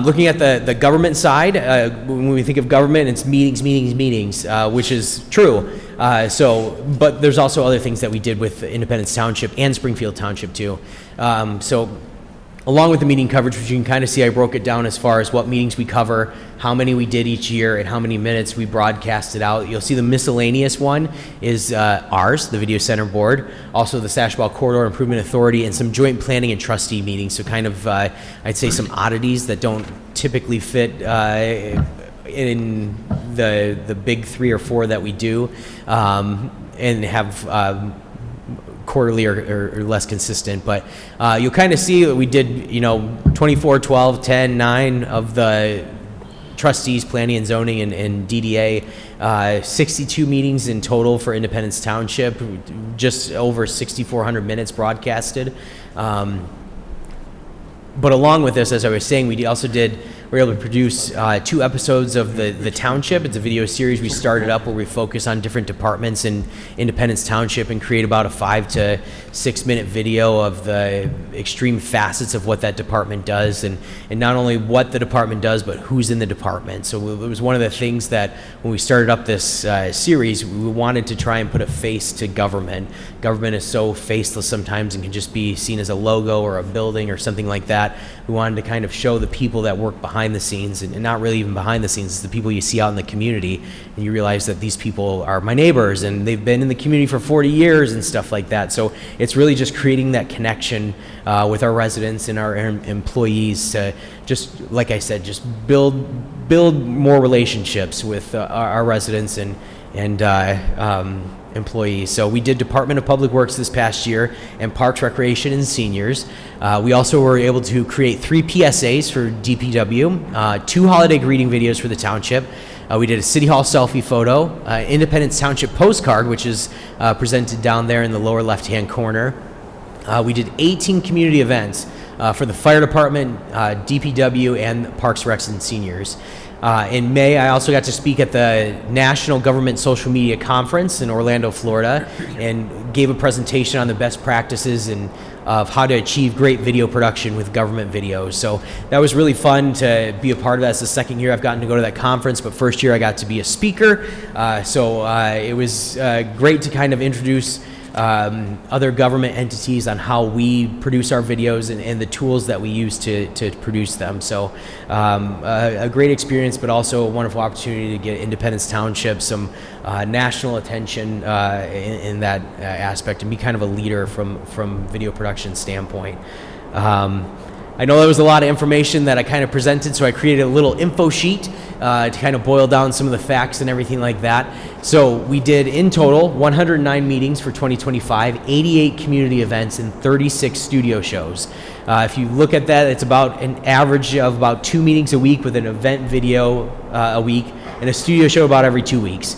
Looking at the government side, when we think of government, it's meetings, which is true. But there's also other things that we did with Independence Township and Springfield Township too. Along with the meeting coverage, which you can kind of see, I broke it down as far as what meetings we cover, how many we did each year, and how many minutes we broadcasted out. You'll see the miscellaneous one is ours, the Video Center Board, also the Sashball Corridor Improvement Authority, and some joint planning and trustee meetings. So kind of, I'd say, some oddities that don't typically fit in the big 3 or 4 that we do, and have quarterly or less consistent. But you'll kind of see that we did 24, 12, 10, 9 of the trustees, planning and zoning, and DDA, 62 meetings in total for Independence Township, just over 6,400 minutes broadcasted. But along with this, as I was saying, we were able to produce 2 episodes of the Township. It's a video series we started up where we focus on different departments in Independence Township and create about a 5 to 6 minute video of the extreme facets of what that department does, and not only what the department does, but who's in the department. So it was one of the things that when we started up this series, we wanted to try and put a face to government. Government is so faceless sometimes and can just be seen as a logo or a building or something like that. We wanted to kind of show the people that work behind the scenes, and not really even behind the scenes, it's the people you see out in the community, and you realize that these people are my neighbors and they've been in the community for 40 years and stuff like that. So it's really just creating that connection with our residents and our employees to just, like I said, just build more relationships with our residents and employees. So we did Department of Public Works this past year, and Parks, Recreation, and Seniors. We also were able to create 3 PSAs for DPW, 2 holiday greeting videos for the township. We did a City Hall selfie photo, Independence Township postcard, which is presented down there in the lower left-hand corner. We did 18 community events for the fire department, DPW, and Parks, Recs, and Seniors. In May, I also got to speak at the National Government Social Media Conference in Orlando, Florida, and gave a presentation on the best practices and of how to achieve great video production with government videos. So that was really fun to be a part of that. It's the second year I've gotten to go to that conference, but first year I got to be a speaker. So it was great to kind of introduce other government entities on how we produce our videos and the tools that we use to produce them. So a great experience, but also a wonderful opportunity to get Independence Township some national attention in that aspect and be kind of a leader from video production standpoint. I know that was a lot of information that I kind of presented, so I created a little info sheet to kind of boil down some of the facts and everything like that. So we did, in total, 109 meetings for 2025, 88 community events, and 36 studio shows. If you look at that, it's about an average of about 2 meetings a week with an event video a week and a studio show about every 2 weeks.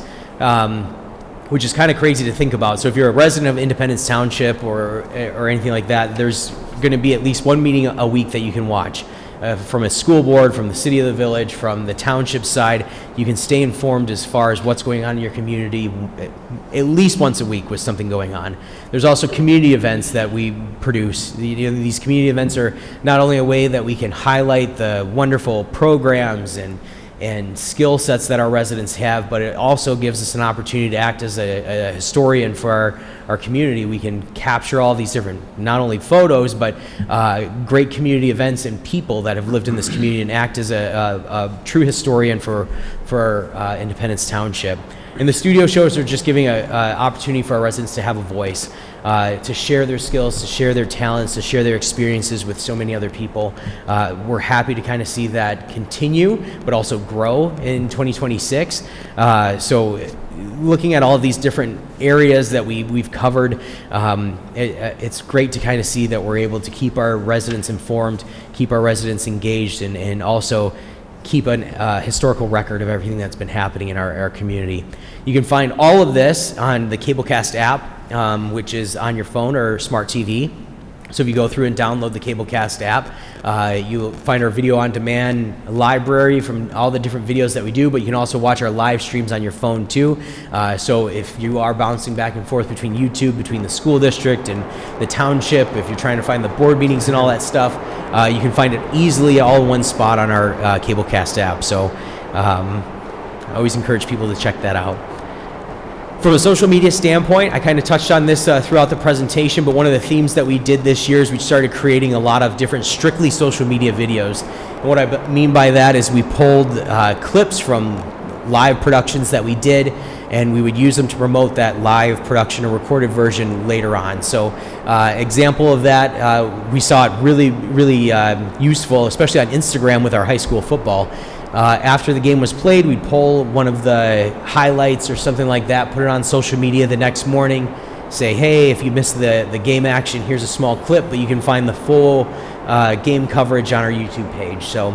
Which is kind of crazy to think about. So if you're a resident of Independence Township or anything like that, there's going to be at least 1 meeting a week that you can watch. from a school board, from the city of the village, from the township side. You can stay informed as far as what's going on in your community at least once a week with something going on. There's also community events that we produce. These community events are not only a way that we can highlight the wonderful programs and skill sets that our residents have, but it also gives us an opportunity to act as a historian for our community. We can capture all these different, not only photos, but great community events and people that have lived in this community, and act as a true historian for Independence Township. And the studio shows are just giving an opportunity for our residents to have a voice, to share their skills, to share their talents, to share their experiences with so many other people. We're happy to kind of see that continue, but also grow in 2026. So looking at all of these different areas that we've covered, it's great to kind of see that we're able to keep our residents informed, keep our residents engaged, and also keep a historical record of everything that's been happening in our community. You can find all of this on the Cablecast app, which is on your phone or smart TV. So if you go through and download the Cablecast app, you'll find our video on demand library from all the different videos that we do, but you can also watch our live streams on your phone too. So if you are bouncing back and forth between YouTube, between the school district and the township, if you're trying to find the board meetings and all that stuff, you can find it easily all in one spot on our Cablecast app. So I always encourage people to check that out. From a social media standpoint, I kind of touched on this throughout the presentation, but one of the themes that we did this year is we started creating a lot of different strictly social media videos. And what I mean by that is we pulled clips from live productions that we did, and we would use them to promote that live production or recorded version later on. So example of that, we saw it really useful, especially on Instagram with our high school football. After the game was played, we'd pull one of the highlights or something like that, put it on social media the next morning, say, hey, if you missed the game action, here's a small clip, but you can find the full game coverage on our YouTube page. So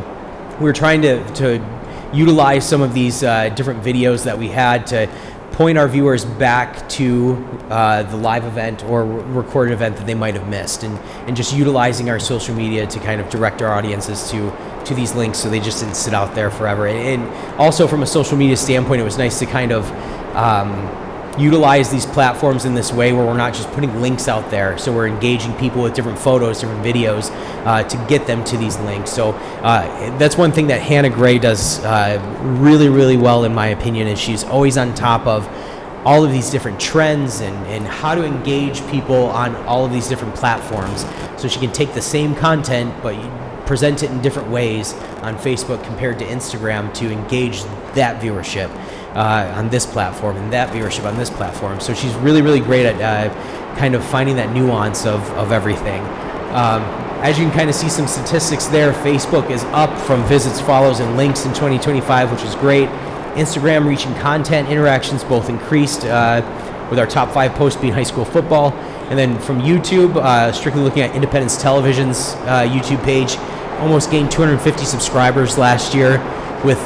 we were trying to utilize some of these different videos that we had to point our viewers back to the live event or recorded event that they might have missed, and just utilizing our social media to kind of direct our audiences to these links so they just didn't sit out there forever. And also from a social media standpoint, it was nice to kind of utilize these platforms in this way where we're not just putting links out there, so we're engaging people with different photos, different videos to get them to these links. So that's one thing that Hannah Gray does really well, in my opinion, is she's always on top of all of these different trends and how to engage people on all of these different platforms, so she can take the same content but present it in different ways on Facebook compared to Instagram to engage that viewership on this platform and that viewership on this platform. So she's really great at kind of finding that nuance of everything. As you can kind of see some statistics there, Facebook is up from visits, follows, and links in 2025, which is great. Instagram reach and content interactions both increased, with our top 5 posts being high school football. And then from YouTube, strictly looking at Independence Television's YouTube page, almost gained 250 subscribers last year, with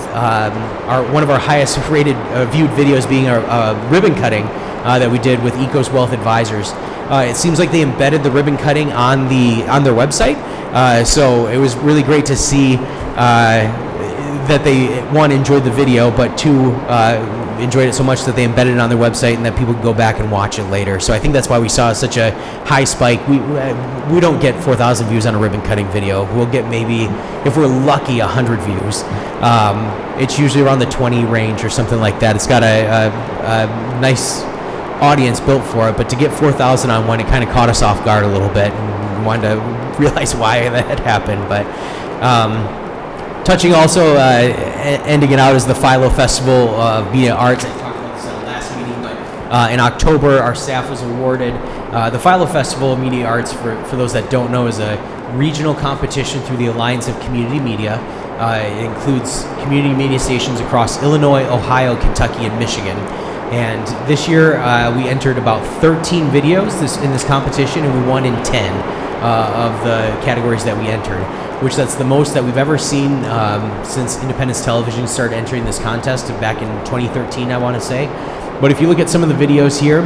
one of our highest rated viewed videos being our ribbon cutting that we did with Ecos Wealth Advisors. It seems like they embedded the ribbon cutting on their website, so it was really great to see that they, one, enjoyed the video, but two, enjoyed it so much that they embedded it on their website and that people could go back and watch it later. So I think that's why we saw such a high spike. We don't get 4,000 views on a ribbon cutting video. We'll get maybe, if we're lucky, 100 views. It's usually around the 20 range or something like that. It's got a nice audience built for it, but to get 4,000 on one, it kind of caught us off guard a little bit, and we wanted to realize why that had happened. But touching also, ending it out, is the Philo Festival of Media Arts. I talked about this at the last meeting, but in October, our staff was awarded the Philo Festival of Media Arts, for those that don't know, is a regional competition through the Alliance of Community Media. It includes community media stations across Illinois, Ohio, Kentucky, and Michigan. And this year, we entered about 13 videos in this competition, and we won in 10 of the categories that we entered, which that's the most that we've ever seen since Independence Television started entering this contest back in 2013, I want to say. But if you look at some of the videos here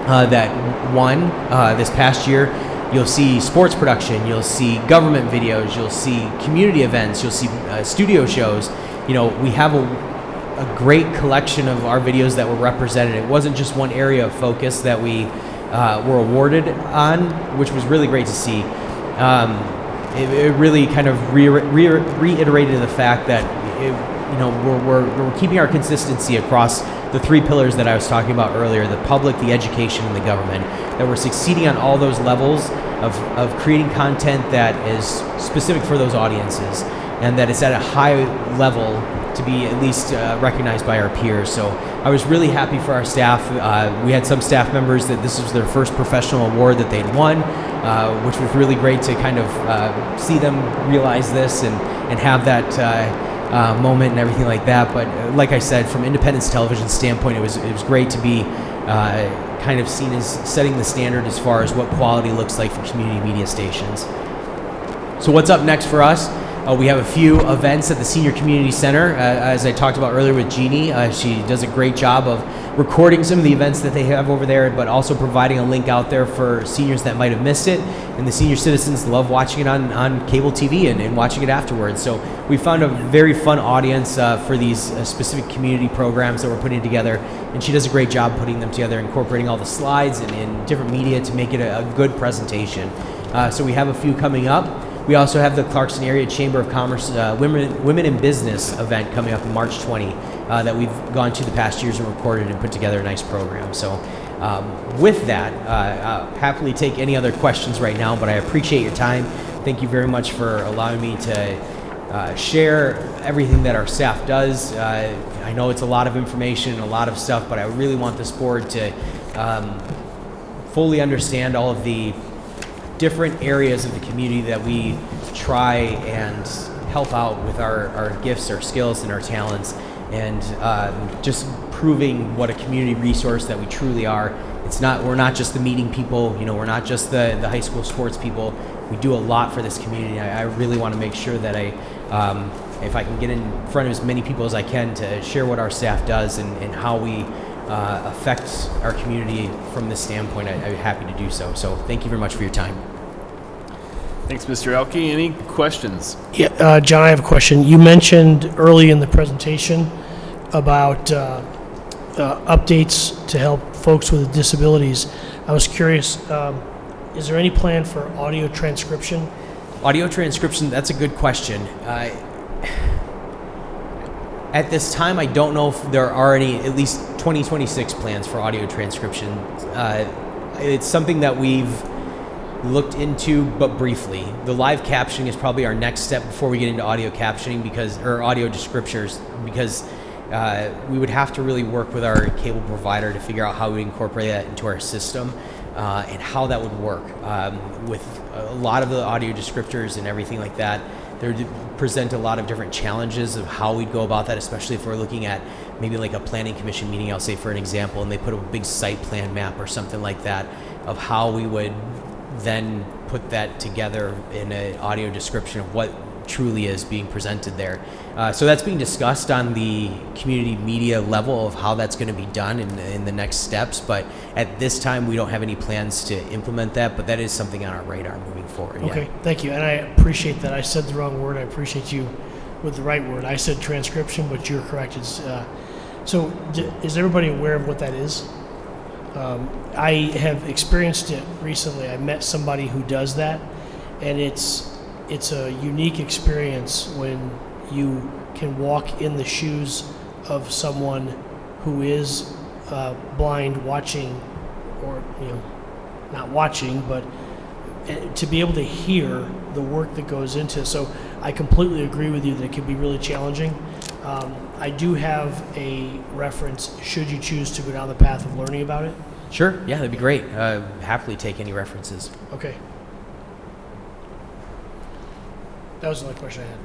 that won this past year, You'll see sports production, you'll see government videos, you'll see community events, you'll see studio shows. We have a great collection of our videos that were represented. It wasn't just one area of focus that we were awarded on, which was really great to see. It really kind of reiterated the fact that we're keeping our consistency across the three pillars that I was talking about earlier: the public, the education, and the government. That we're succeeding on all those levels of creating content that is specific for those audiences, and that it's at a high level to be at least recognized by our peers. So I was really happy for our staff. We had some staff members that this was their first professional award that they'd won, which was really great to kind of see them realize this and have that moment and everything like that. But like I said, from Independence Television standpoint, it was great to be kind of seen as setting the standard as far as what quality looks like for community media stations. So what's up next for us? We have a few events at the Senior Community Center. As I talked about earlier with Jeannie, she does a great job of recording some of the events that they have over there, but also providing a link out there for seniors that might have missed it. And the senior citizens love watching it on cable TV and watching it afterwards. So we found a very fun audience for these specific community programs that we're putting together. And she does a great job putting them together, incorporating all the slides and different media to make it a good presentation. So we have a few coming up. We also have the Clarkston Area Chamber of Commerce Women in Business event coming up on March 20 that we've gone to the past years and recorded and put together a nice program. So with that, I'll happily take any other questions right now, but I appreciate your time. Thank you very much for allowing me to share everything that our staff does. I know it's a lot of information and a lot of stuff, but I really want this board to fully understand all of the different areas of the community that we try and help out with our gifts, our skills, and our talents, and just proving what a community resource that we truly are. We're not just the meeting people, we're not just the high school sports people. We do a lot for this community. I really want to make sure that if I can get in front of as many people as I can to share what our staff does and how we affect our community from this standpoint, I'd be happy to do so. So thank you very much for your time. Thanks, Mr. Elke. Any questions? Yeah, John, I have a question. You mentioned early in the presentation about updates to help folks with disabilities. I was curious, is there any plan for audio transcription? Audio transcription, that's a good question. At this time, I don't know if there are any, at least 2026 plans for audio transcription. It's something that we've looked into, but briefly. The live captioning is probably our next step before we get into audio captioning or audio descriptors, because we would have to really work with our cable provider to figure out how we incorporate that into our system and how that would work. With a lot of the audio descriptors and everything like that, they present a lot of different challenges of how we'd go about that, especially if we're looking at maybe like a planning commission meeting, I'll say for an example, and they put a big site plan map or something like that of how we would then put that together in an audio description of what truly is being presented there. So that's being discussed on the community media level of how that's going to be done in the next steps. But at this time, we don't have any plans to implement that, but that is something on our radar moving forward. Okay, thank you. And I appreciate that. I said the wrong word. I appreciate you with the right word. I said transcription, but you're correct. So is everybody aware of what that is? I have experienced it recently. I met somebody who does that, and it's a unique experience when you can walk in the shoes of someone who is blind, watching, or not watching, but to be able to hear the work that goes into it. So I completely agree with you that it can be really challenging. I do have a reference should you choose to go down the path of learning about it. Sure, yeah, that'd be great. Happily take any references. Okay. That was the only question I had.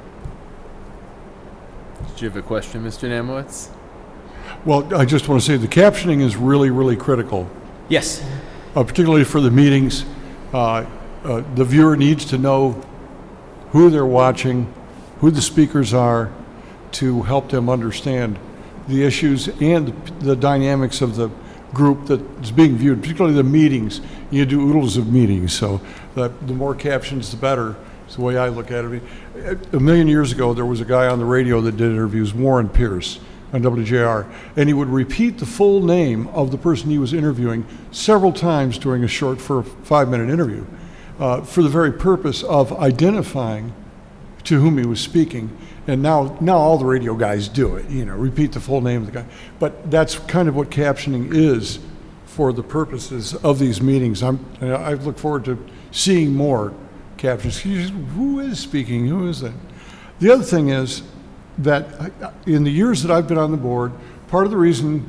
Did you have a question, Mr. Namowitz? Well, I just want to say the captioning is really, really critical, Yes. Particularly for the meetings. The viewer needs to know who they're watching, who the speakers are, to help them understand the issues and the dynamics of the group that's being viewed, particularly the meetings. You do oodles of meetings, so the more captions, the better. It's the way I look at it. A million years ago, there was a guy on the radio that did interviews, Warren Pierce, on WJR, and he would repeat the full name of the person he was interviewing several times during a short 5-minute interview for the very purpose of identifying to whom he was speaking. And now all the radio guys do it, repeat the full name of the guy. But that's kind of what captioning is for the purposes of these meetings. I look forward to seeing more captions. Who is speaking? Who is that? The other thing is that in the years that I've been on the board, part of the reason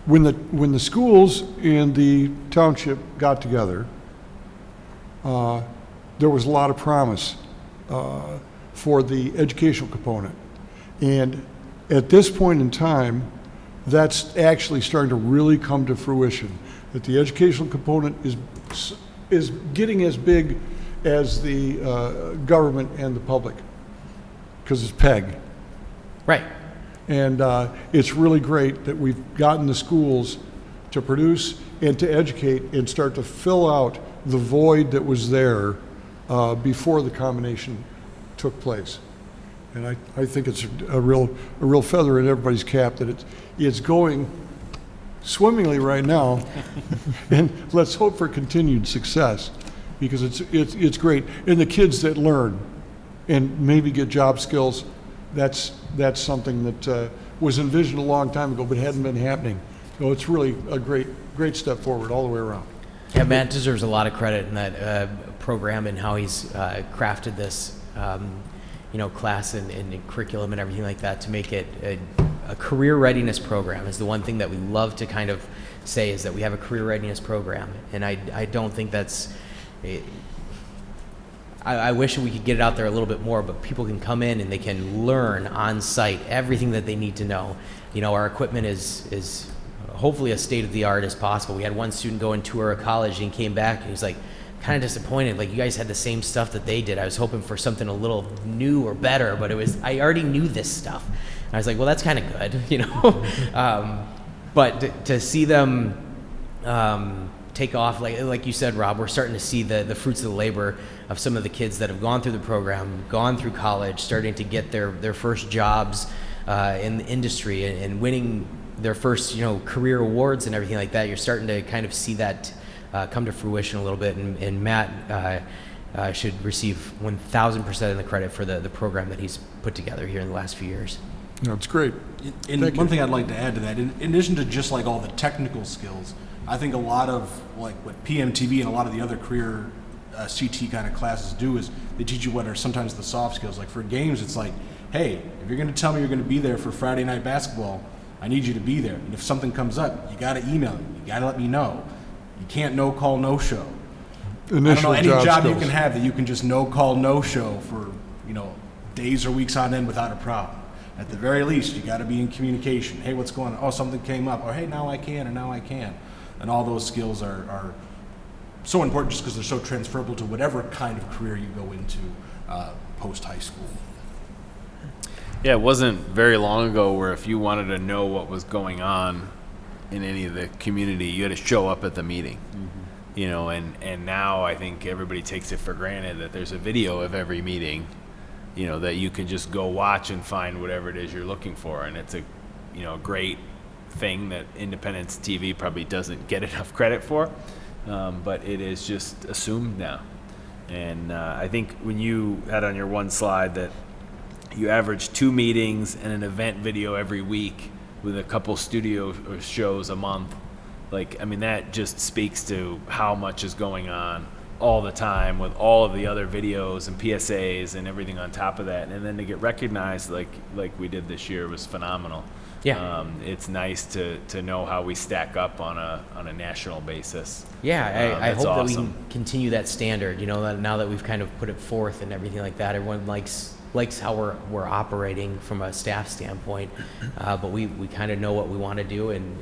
when the schools in the township got together, there was a lot of promise for the educational component. And at this point in time, that's actually starting to really come to fruition, that the educational component is getting as big as the government and the public, because it's PEG. Right. And it's really great that we've gotten the schools to produce and to educate and start to fill out the void that was there before the combination took place. And I think it's a real feather in everybody's cap that it's going swimmingly right now, and let's hope for continued success, because it's great. And the kids that learn and maybe get job skills, that's something that was envisioned a long time ago but hadn't been happening. So it's really a great step forward all the way around. Yeah, Matt deserves a lot of credit in that program and how he's crafted this class and curriculum and everything like that to make it a career readiness program. Is the one thing that we love to kind of say, is that we have a career readiness program, and I don't think that's I wish we could get it out there a little bit more, but people can come in and they can learn on site everything that they need to know. Our equipment is hopefully as state of the art as possible. We had one student go and tour a college and he came back and he was like kind of disappointed, like, you guys had the same stuff that they did. I was hoping for something a little new or better, but I already knew this stuff. And I was like, well, that's kind of good, but to see them take off, like you said, Rob, we're starting to see the fruits of the labor of some of the kids that have gone through the program, gone through college, starting to get their first jobs in the industry and winning their first career awards and everything like that. You're starting to kind of see that come to fruition a little bit, and Matt should receive 1,000% of the credit for the program that he's put together here in the last few years. No, it's great. And one thing I'd like to add to that, in addition to just like all the technical skills, I think a lot of like what PMTV and a lot of the other career CT kind of classes do is they teach you what are sometimes the soft skills. Like for games, it's like, hey, if you're going to tell me you're going to be there for Friday night basketball, I need you to be there. And if something comes up, you got to email me. You got to let me know. You can't no call, no show. Initial I don't know any job skills. you can have that you can just no call, no show for days or weeks on end without a problem. At the very least, you got to be in communication. Hey, what's going on? Oh, something came up. Or hey, now I can, or now I can. And all those skills are so important just because they're so transferable to whatever kind of career you go into post high school. Yeah, it wasn't very long ago where if you wanted to know what was going on in any of the community, you had to show up at the meeting. Mm-hmm. And now I think everybody takes it for granted that there's a video of every meeting, that you can just go watch and find whatever it is you're looking for. And it's a great thing that Independence TV probably doesn't get enough credit for, but it is just assumed now. And I think when you had on your one slide that you average 2 meetings and an event video every week with a couple studio shows a month, that just speaks to how much is going on all the time with all of the other videos and PSAs and everything on top of that. And then to get recognized like we did this year was phenomenal. Yeah. It's nice to know how we stack up on a national basis. Yeah, I hope awesome. that we can continue that standard, that now that we've kind of put it forth and everything like that. Everyone likes how we're operating from a staff standpoint, but we kind of know what we want to do, and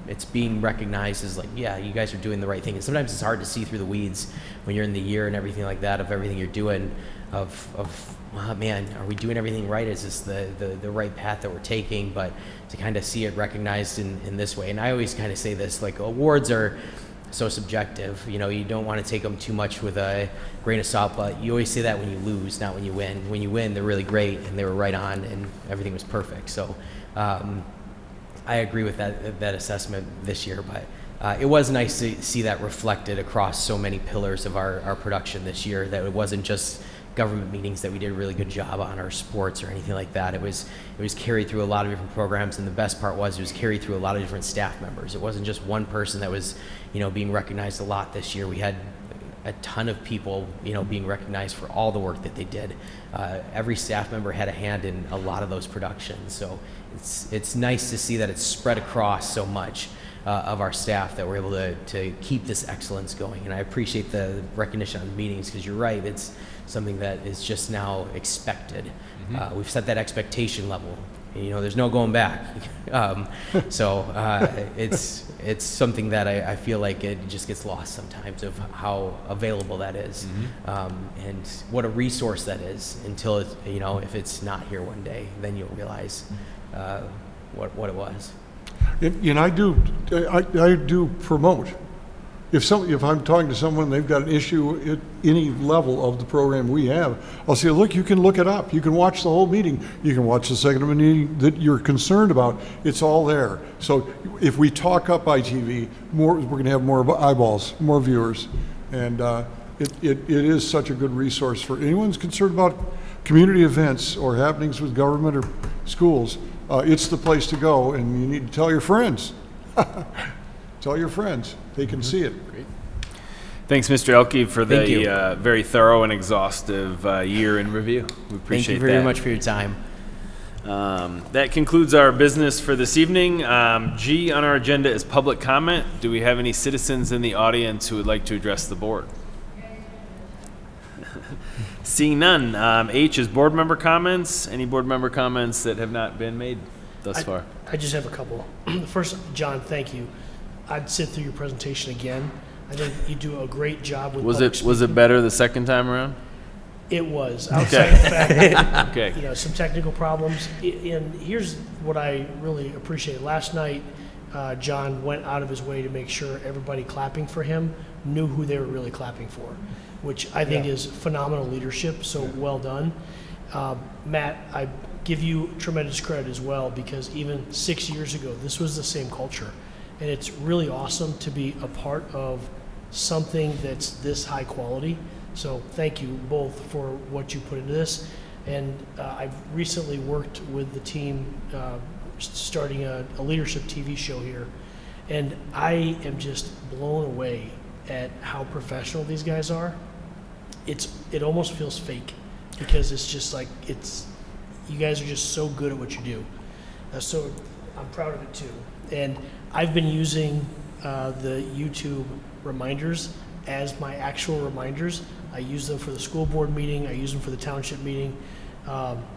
it's being recognized as like, yeah, you guys are doing the right thing. And sometimes it's hard to see through the weeds when you're in the year and everything like that of everything you're doing. Well, man, are we doing everything right? Is this the right path that we're taking? But to kind of see it recognized in this way, and I always kind of say this, like awards are so subjective. You know, you don't want to take them too much with a grain of salt, but you always say that when you lose, not when you win. When you win, they're really great, and they were right on, and everything was perfect. So I agree with that assessment this year, but it was nice to see that reflected across so many pillars of our production this year, that it wasn't just government meetings that we did a really good job on, or sports or anything like that. It was carried through a lot of different programs, and the best part was it was carried through a lot of different staff members. It wasn't just one person that was, you know, being recognized a lot this year. We had a ton of people, you know, being recognized for all the work that they did. Every staff member had a hand in a lot of those productions, so it's nice to see that it's spread across so much of our staff, that we're able to keep this excellence going. And I appreciate the recognition on meetings, because you're right, it's something that is just now expected. We've set that expectation level. You know, there's no going back. It's something that I feel like it just gets lost sometimes, of how available that is, and what a resource that is, until it, you know, if it's not here one day, then you'll realize what it was. And I do promote. If I'm talking to someone, they've got an issue at any level of the program we have, I'll say, look, you can look it up. You can watch the whole meeting. You can watch the second meeting that you're concerned about. It's all there. So if we talk up ITV, we're going to have more eyeballs, more viewers. And it is such a good resource for anyone who's concerned about community events or happenings with government or schools. It's the place to go, and you need to tell your friends. Tell your friends. They can see it. Great. Thanks, Mr. Elke, for the very thorough and exhaustive year in review. We appreciate that. Thank you very much for your time. That concludes our business for this evening. G on our agenda is public comment. Do we have any citizens in the audience who would like to address the board? Seeing none. H is board member comments. Any board member comments that have not been made thus far? I just have a couple. First, John, thank you. I'd sit through your presentation again. I think you do a great job with public speaking. Was it better the second time around? It was. Outside of the fact that, Okay. you know, some technical problems. And here's what I really appreciate. Last night, John went out of his way to make sure everybody clapping for him knew who they were really clapping for, which I think is phenomenal leadership, so well done. Matt, I give you tremendous credit as well, because even 6 years ago, this was the same culture. And it's really awesome to be a part of something that's this high quality. So thank you both for what you put into this. And I've recently worked with the team starting a leadership TV show here. And I am just blown away at how professional these guys are. It almost feels fake, because it's just like, you guys are just so good at what you do. So I'm proud of it too. And I've been using the YouTube reminders as my actual reminders. I use them for the school board meeting. I use them for the township meeting.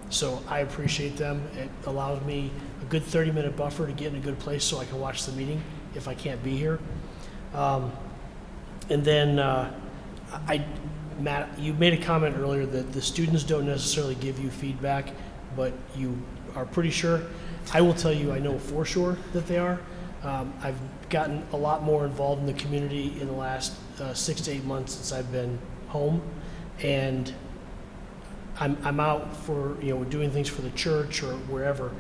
So I appreciate them. It allows me a good 30-minute buffer to get in a good place so I can watch the meeting if I can't be here. And then, Matt, you made a comment earlier that the students don't necessarily give you feedback, but you are pretty sure. I will tell you, I know for sure that they are. I've gotten a lot more involved in the community in the last 6 to 8 months since I've been home, and I'm out for, you know, doing things for the church or wherever,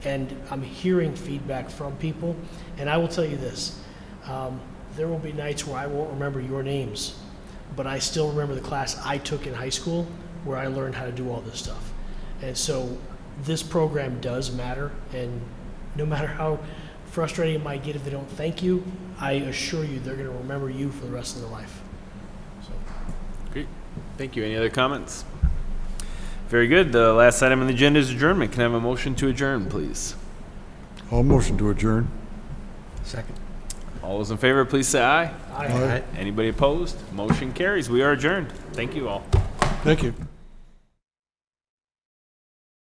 and I'm hearing feedback from people. And I will tell you this, there will be nights where I won't remember your names, but I still remember the class I took in high school where I learned how to do all this stuff. And so this program does matter, and no matter how frustrating it might get if they don't thank you, I assure you they're going to remember you for the rest of their life. So. Great. Thank you. Any other comments? Very good. The last item on the agenda is adjournment. Can I have a motion to adjourn, please? I'll motion to adjourn. Second. All those in favor, please say aye. Aye. Anybody opposed? Motion carries. We are adjourned. Thank you all. Thank you.